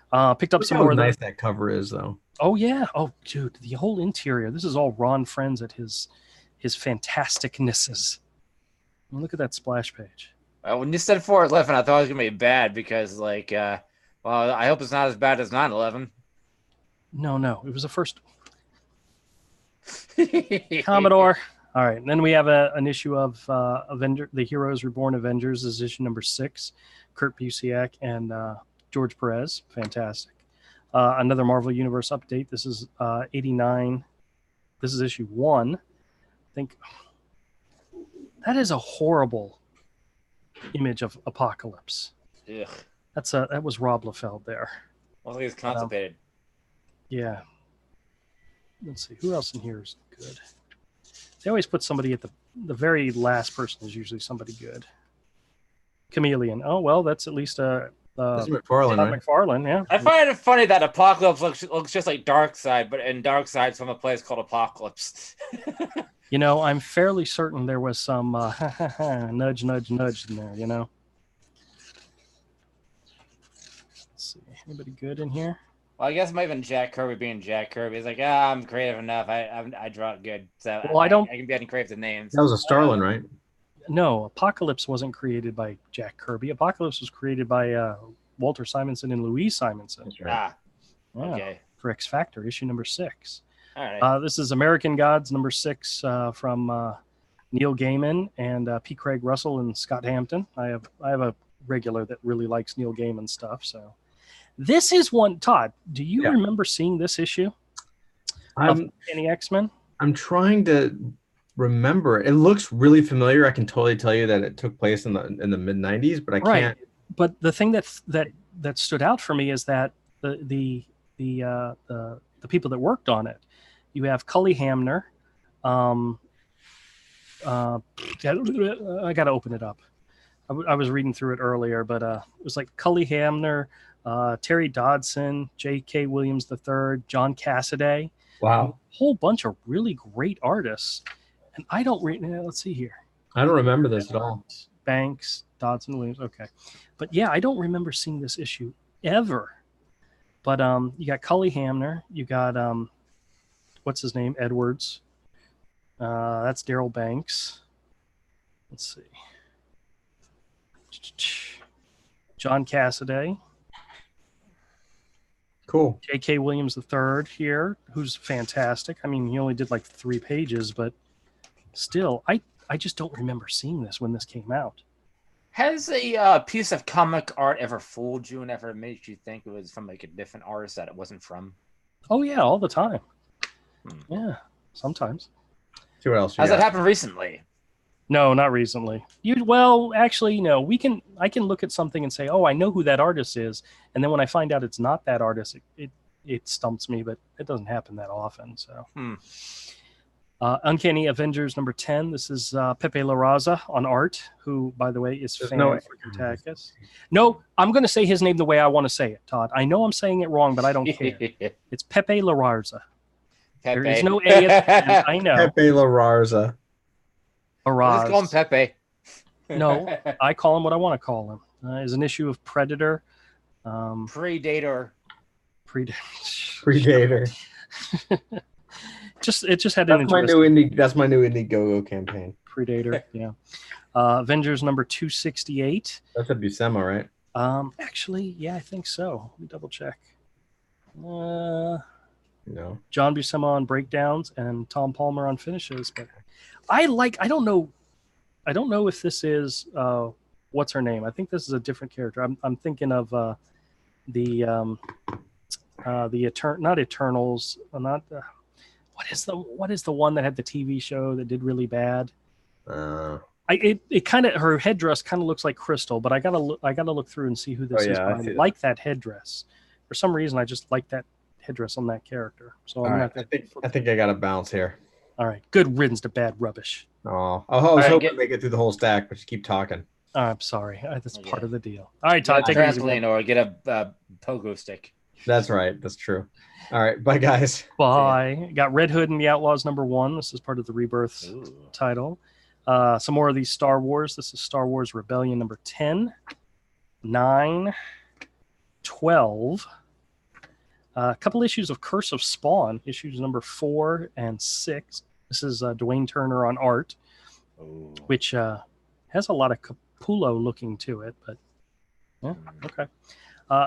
Picked up Look some how more. Nice that cover is, though. Oh yeah. Oh, dude, the whole interior. This is all Ron Friends at his fantasticnesses. Look at that splash page. When you said 411, I thought it was gonna be bad because, like, well, I hope it's not as bad as 911. No, it was the first. Commodore. All right, and then we have an issue of The Heroes Reborn Avengers. This is issue number 6. Kurt Busiek and George Perez. Fantastic. Another Marvel Universe update. This is 89. This is issue 1. I think that is a horrible image of Apocalypse. Ugh. That was Rob Liefeld there. Well, he's constipated. Yeah. Let's see. Who else in here is good? They always put somebody at the very last person is usually somebody good. Chameleon. Oh, well, that's at least That's McFarlane, right? McFarlane, yeah. I find it funny that Apocalypse looks just like Darkseid, but in Darkseid's from a place called Apocalypse. You know, I'm fairly certain there was some nudge, nudge, nudge in there, you know. Let's see. Anybody good in here? Well, I guess maybe even Jack Kirby being Jack Kirby. He's like, I'm creative enough. I draw it good. So well, I don't. I can be any creative names. That was a Starlin, right? No, Apocalypse wasn't created by Jack Kirby. Apocalypse was created by Walter Simonson and Louise Simonson. That's right. Okay. For X Factor, issue number 6. All right. This is American Gods number 6 from Neil Gaiman and P. Craig Russell and Scott Hampton. I have a regular that really likes Neil Gaiman stuff. So this is one. Todd, do you remember seeing this issue of any X-Men? I'm trying to remember. It looks really familiar. I can totally tell you that it took place in the mid '90s, but I can't. But the thing that stood out for me is that the people that worked on it. You have Cully Hamner. I got to open it up. I was reading through it earlier, but it was like Cully Hamner, Terry Dodson, J.K. Williams III, John Cassaday. Wow. A whole bunch of really great artists. And I don't let's see here. I don't remember this at all. Banks, Dodson, Williams. Okay. But yeah, I don't remember seeing this issue ever. But you got Cully Hamner. You got, what's his name? Edwards. That's Daryl Banks. Let's see. John Cassaday. Cool. J.K. Williams III here, who's fantastic. I mean, he only did like 3 pages, but still, I just don't remember seeing this when this came out. Has a piece of comic art ever fooled you and ever made you think it was from like a different artist that it wasn't from? Oh, yeah, all the time. Yeah, sometimes. See what else Has that happened recently? No, not recently. Well, actually, no. I can look at something and say, "Oh, I know who that artist is," and then when I find out it's not that artist, it stumps me. But it doesn't happen that often. So, Uncanny Avengers number 10. This is Pepe Larraza on art, who, by the way, is fantastic. No, I'm going to say his name the way I want to say it, Todd. I know I'm saying it wrong, but I don't care. It's Pepe Larraza. There is no A at the end. I know. Pepe Larraza. Just call him Pepe. No, I call him what I want to call him. Is an issue of Predator. Predator. Predator. It just had an interesting. That's my new Indiegogo campaign. Predator. Yeah. Avengers number 268. That's a Buscema, right? Actually, yeah, I think so. Let me double check. No. John Buscema on breakdowns and Tom Palmer on finishes, but I don't know if this is what's her name. I think this is a different character. I'm thinking of not Eternals, not what is the one that had the TV show that did really bad? It kind of, her headdress kind of looks like Crystal, but I gotta look through and see who this is. I like that headdress. For some reason, I just like that headdress on that character. So I think I got a bounce here. All right, good riddance to bad rubbish. Oh, I was hoping to make it through the whole stack, but you keep talking. I'm sorry. That's part of the deal. All right, Todd, take it easy. Or get a pogo stick. That's right. That's true. All right, bye, guys. Bye. Got Red Hood and the Outlaws number 1. This is part of the Rebirth title. Some more of these Star Wars. This is Star Wars Rebellion number 10, 9, 12. A couple issues of Curse of Spawn, issues number 4 and 6. This is Dwayne Turner on art, which has a lot of Capullo looking to it, but yeah, okay.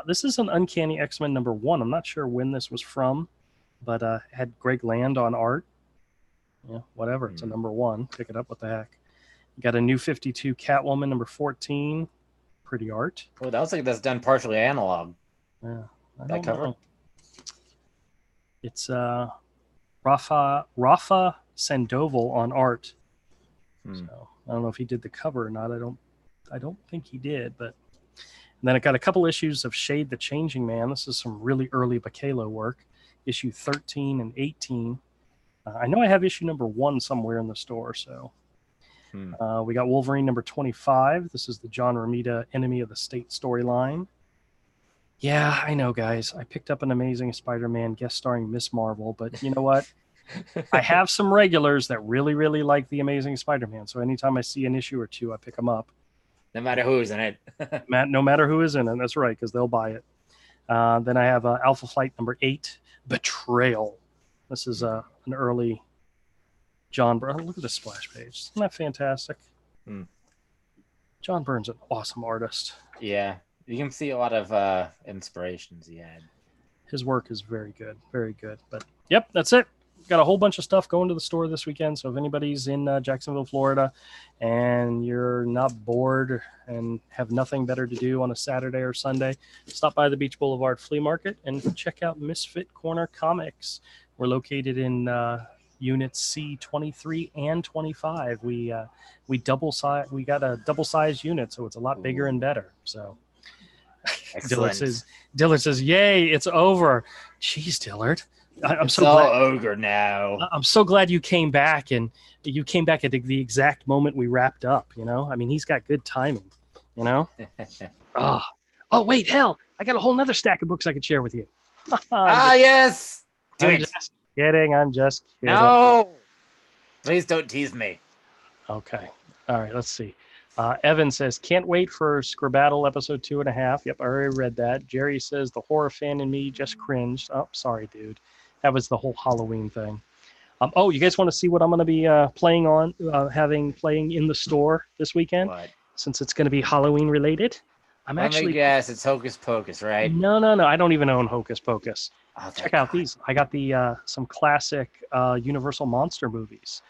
This is an Uncanny X-Men number 1. I'm not sure when this was from, but had Greg Land on art. Yeah, whatever. It's a number 1. Pick it up. What the heck? You got a New 52 Catwoman number 14. Pretty art. Oh, that looks like that's done partially analog. Yeah, that cover. It's Rafa Sandoval on art. So I don't know if he did the cover or not. I don't think he did, but and then I got a couple issues of Shade the Changing Man. This is some really early Bacalo work, issue 13 and 18. I know I have issue number 1 somewhere in the store. So we got Wolverine number 25. This is the John Romita Enemy of the State storyline. Yeah, I know, guys. I picked up an Amazing Spider-Man guest starring Miss Marvel, but you know what? I have some regulars that really, really like the Amazing Spider-Man. So anytime I see an issue or two, I pick them up. No matter who's in it. No matter who is in it. That's right, because they'll buy it. Then I have Alpha Flight number 8, Betrayal. This is an early John Byrne. Look at this splash page. Isn't that fantastic? John Byrne's an awesome artist. Yeah. You can see a lot of inspirations he had. His work is very good. Very good. But, yep, that's it. Got a whole bunch of stuff going to the store this weekend. So if anybody's in Jacksonville, Florida, and you're not bored and have nothing better to do on a Saturday or Sunday, stop by the Beach Boulevard Flea Market and check out Misfit Corner Comics. We're located in units C23 and 25. We double size. We got a double size unit, so it's a lot bigger and better. So Dillard says, "Yay, it's over." Jeez, Dillard. I'm so glad. Ogre now. I'm so glad you came back, and you came back at the exact moment we wrapped up. You know, I mean, he's got good timing. You know. Oh wait, hell, I got a whole nother stack of books I could share with you. Yes. I'm just kidding. I'm just kidding. No. Please don't tease me. Okay. All right. Let's see. Evan says, can't wait for Scribbattle episode 2.5. Yep, I already read that. Jerry says, the horror fan in me just cringed. Oh, sorry, dude. That was the whole Halloween thing. Oh, you guys want to see what I'm going to be playing in the store this weekend? What? Since it's going to be Halloween related. Yes, it's Hocus Pocus, right? No. I don't even own Hocus Pocus. Oh, check out these. I got the some classic Universal monster movies.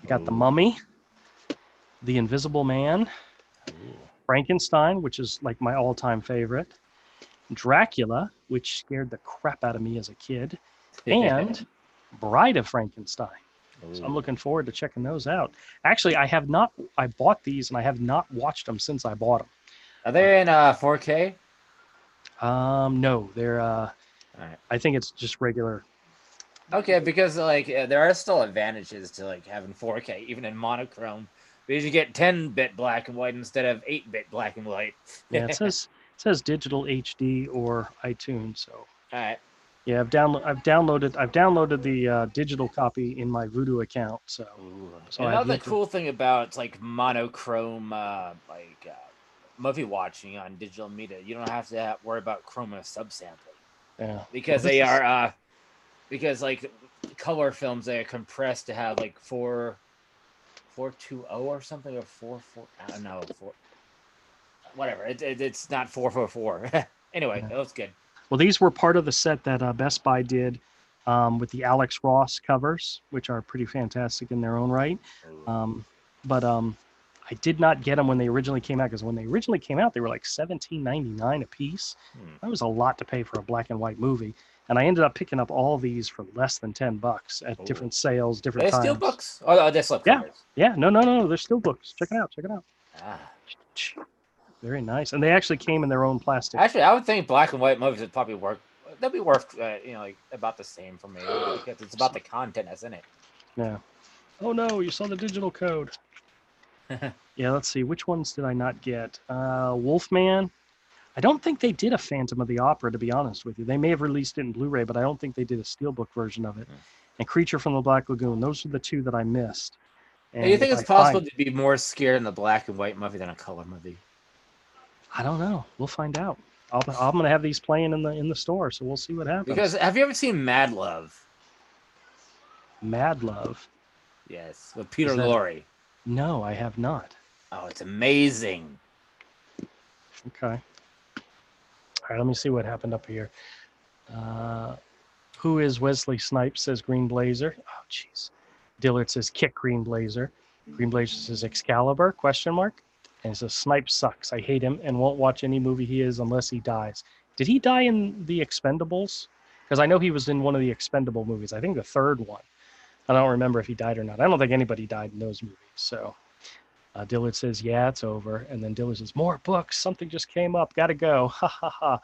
I got The Mummy, The Invisible Man, Frankenstein, which is like my all-time favorite, Dracula, which scared the crap out of me as a kid, and Bride of Frankenstein. So I'm looking forward to checking those out. Actually, I bought these and I have not watched them since I bought them. Are they in 4K? No, they're Right. I think it's just regular. Okay, because like there are still advantages to like having 4K even in monochrome, because you get 10-bit black and white instead of 8-bit black and white. Yeah, it says digital HD or iTunes. So all right. Yeah, I've downloaded the digital copy in my Voodoo account. So Another cool thing about like monochrome movie watching on digital media, you don't have to worry about chroma subsampling. Yeah, because they are because like color films, they are compressed to have like 420 or something, or 44. I don't know, whatever. It's not 444. Anyway, that was good. Well, these were part of the set that Best Buy did with the Alex Ross covers, which are pretty fantastic in their own right. But I did not get them when they originally came out, because when they originally came out, they were like $17.99 a piece. That was a lot to pay for a black and white movie. And I ended up picking up all these for less than $10 at different sales, different times. They're still books? Oh, they're slip covers. Yeah. No. They're still books. Check it out. Very nice. And they actually came in their own plastic. Actually, I would think black and white movies would probably work. They'd be worth, like about the same for me, because it's about the content that's in it. Yeah. Oh no, you saw the digital code. Yeah, let's see. Which ones did I not get? Wolfman. I don't think they did a Phantom of the Opera, to be honest with you. They may have released it in Blu-ray, but I don't think they did a Steelbook version of it. And Creature from the Black Lagoon. Those are the two that I missed. And you think it's possible to be more scared in the black and white movie than a color movie? I don't know. We'll find out. I'm going to have these playing in the store, so we'll see what happens. Because have you ever seen Mad Love? Mad Love? Yes, with Peter Lorre. No, I have not. Oh, it's amazing. Okay. All right, let me see what happened up here. Who is Wesley Snipes, says Green Blazer. Oh, jeez. Dillard says kick Green Blazer. Green Blazer says Excalibur, question mark. And it says Snipes sucks. I hate him and won't watch any movie he is unless he dies. Did he die in The Expendables? because I know he was in one of the Expendable movies. I think the third one. I don't remember if he died or not. I don't think anybody died in those movies. So Dillard says, yeah, it's over. And then Dillard says, more books. Something just came up. Got to go. Ha, ha, ha.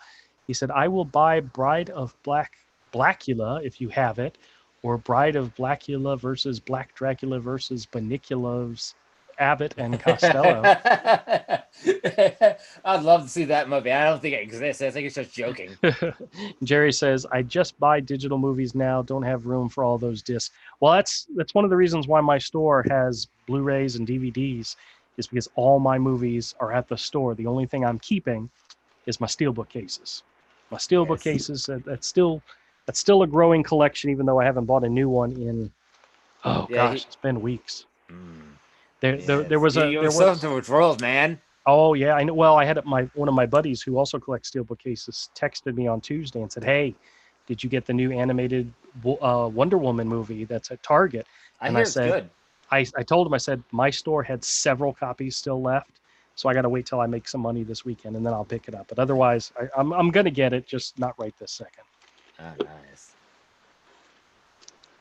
He said, I will buy Bride of Blackula if you have it, or Bride of Blackula versus Black Dracula versus Beniculo's Abbott and Costello. I'd love to see that movie. I don't think it exists. I think it's just joking. Jerry says, I just buy digital movies now. Don't have room for all those discs. Well, that's one of the reasons why my store has Blu-rays and DVDs, is because all my movies are at the store. The only thing I'm keeping is my steelbook cases. My steelbook cases, that's still a growing collection, even though I haven't bought a new one in, it's been weeks. There was something with roles, man. Oh yeah, I know. Well, I had one of my buddies who also collects steelbook cases texted me on Tuesday and said, "Hey, did you get the new animated Wonder Woman movie that's at Target?" I hear it's good. I told him, I said my store had several copies still left, so I got to wait till I make some money this weekend and then I'll pick it up. But otherwise, I'm gonna get it, just not right this second. Oh, nice.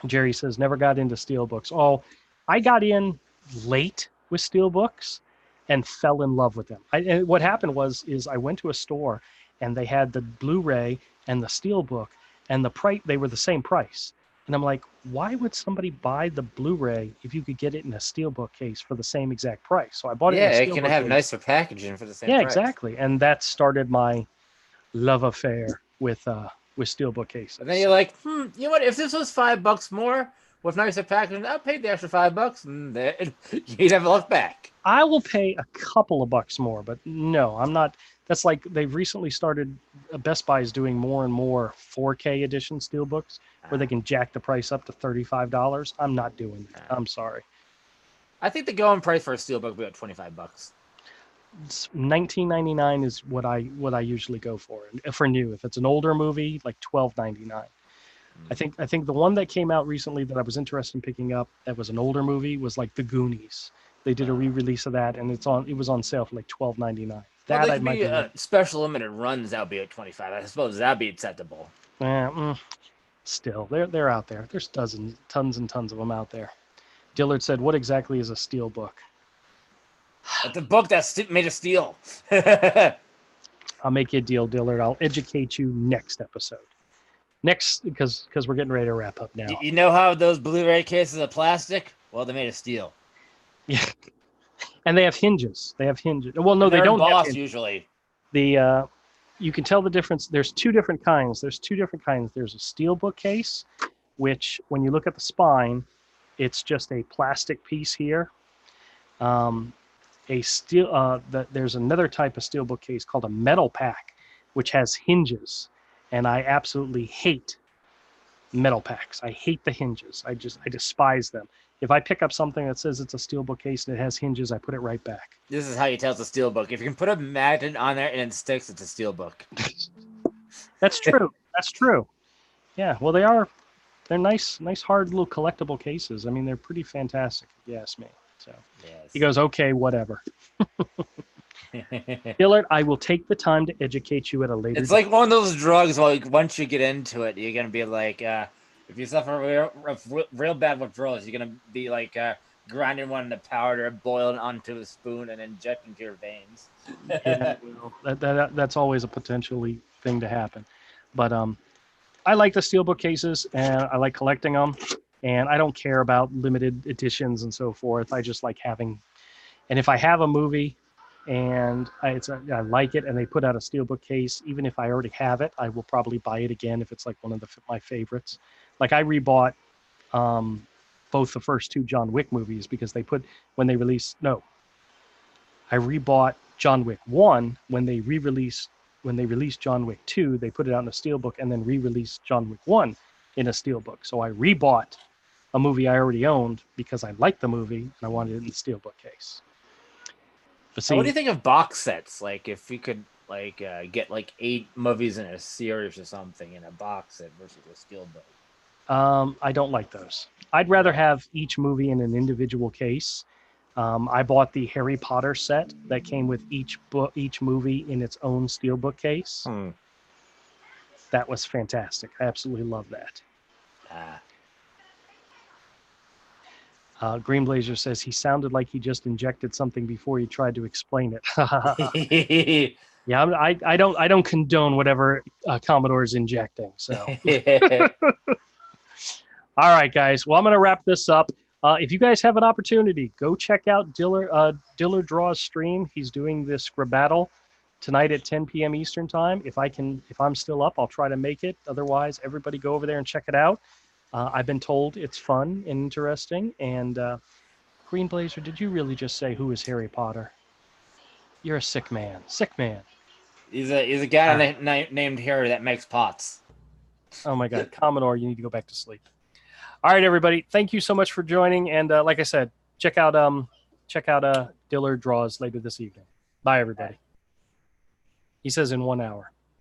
Jerry says never got into steelbooks. Oh, I got in late with steelbooks and fell in love with them. And what happened is I went to a store and they had the Blu-ray and the steelbook, and the price, they were the same price. And I'm like, why would somebody buy the Blu-ray if you could get it in a steelbook case for the same exact price? So I bought it in a steelbook case. Yeah, it can have nicer packaging for the same price. Yeah, exactly. And that started my love affair with steelbook cases. And then you're like, you know what? If this was $5 more with nicer packaging, I'll pay the extra $5, and you never look back. I will pay a couple of bucks more, but no, I'm not. That's like they've recently started. Best Buy is doing more and more 4K edition steelbooks where they can jack the price up to $35. I'm not doing that. I'm sorry. I think the going price for a steelbook would be about $25. $19.99 is what I usually go for new. If it's an older movie, like $12.99. I think the one that came out recently that I was interested in picking up that was an older movie was like The Goonies. They did a re-release of that, and it was on sale for like $12.99. That I might be special limited runs. That would be at $25. I suppose that'd be acceptable. Still, they're out there. There's tons and tons of them out there. Dillard said, "What exactly is a steel book?" It's a book that's made of steel. I'll make you a deal, Dillard. I'll educate you next episode. Next, because we're getting ready to wrap up now. You know how those Blu-ray cases are plastic? Well, they're made of steel. Yeah, and they have hinges. Well, no, they don't have hinges. Usually. You can tell the difference. There's two different kinds. There's a steel bookcase, which when you look at the spine, it's just a plastic piece here. There's another type of steel bookcase called a metal pack, which has hinges, and I absolutely hate metal packs. I hate the hinges. I despise them. If I pick up something that says it's a steel bookcase and it has hinges, I put it right back. This is how you tell it's a steel book. If you can put a magnet on there and it sticks, it's a steel book. That's true. That's true. Yeah. Well, they're nice, hard little collectible cases. I mean, they're pretty fantastic, if you ask me. So yes. He goes, okay, whatever. Dillard, I will take the time to educate you at a later. It's like one of those drugs. Like once you get into it, you're gonna be like, if you suffer real bad withdrawals, you're gonna be like grinding one into powder, boiling onto a spoon, and injecting to your veins. Yeah, well, that's always a potentially thing to happen. But I like the steelbook cases, and I like collecting them, and I don't care about limited editions and so forth. I just like having, and if I have a movie and I like it and they put out a steelbook case, even if I already have it, I will probably buy it again if it's like one of my favorites. Like I rebought both the first two John Wick movies because I rebought John Wick 1 when they released John Wick 2, they put it out in a steelbook and then re-released John Wick 1 in a steelbook. So I rebought a movie I already owned because I liked the movie and I wanted it in the steelbook case. But see, what do you think of box sets? Like if you could get like 8 movies in a series or something in a box set versus a steelbook. I don't like those. I'd rather have each movie in an individual case. I bought the Harry Potter set that came with each movie in its own steelbook case. That was fantastic. I absolutely love that. Green Blazer says he sounded like he just injected something before he tried to explain it. Yeah, I don't condone whatever Commodore is injecting. So, all right, guys. Well, I'm going to wrap this up. If you guys have an opportunity, go check out Diller Draw's stream. He's doing this Battle tonight at 10 p.m. Eastern time. If I'm still up, I'll try to make it. Otherwise, everybody go over there and check it out. I've been told it's fun and interesting. And Green Blazer, did you really just say who is Harry Potter? You're a sick man. Sick man. He's a guy named Harry that makes pots. Oh my God, Commodore, you need to go back to sleep. All right, everybody. Thank you so much for joining. And like I said, check out Diller Draws later this evening. Bye, everybody. He says in 1 hour.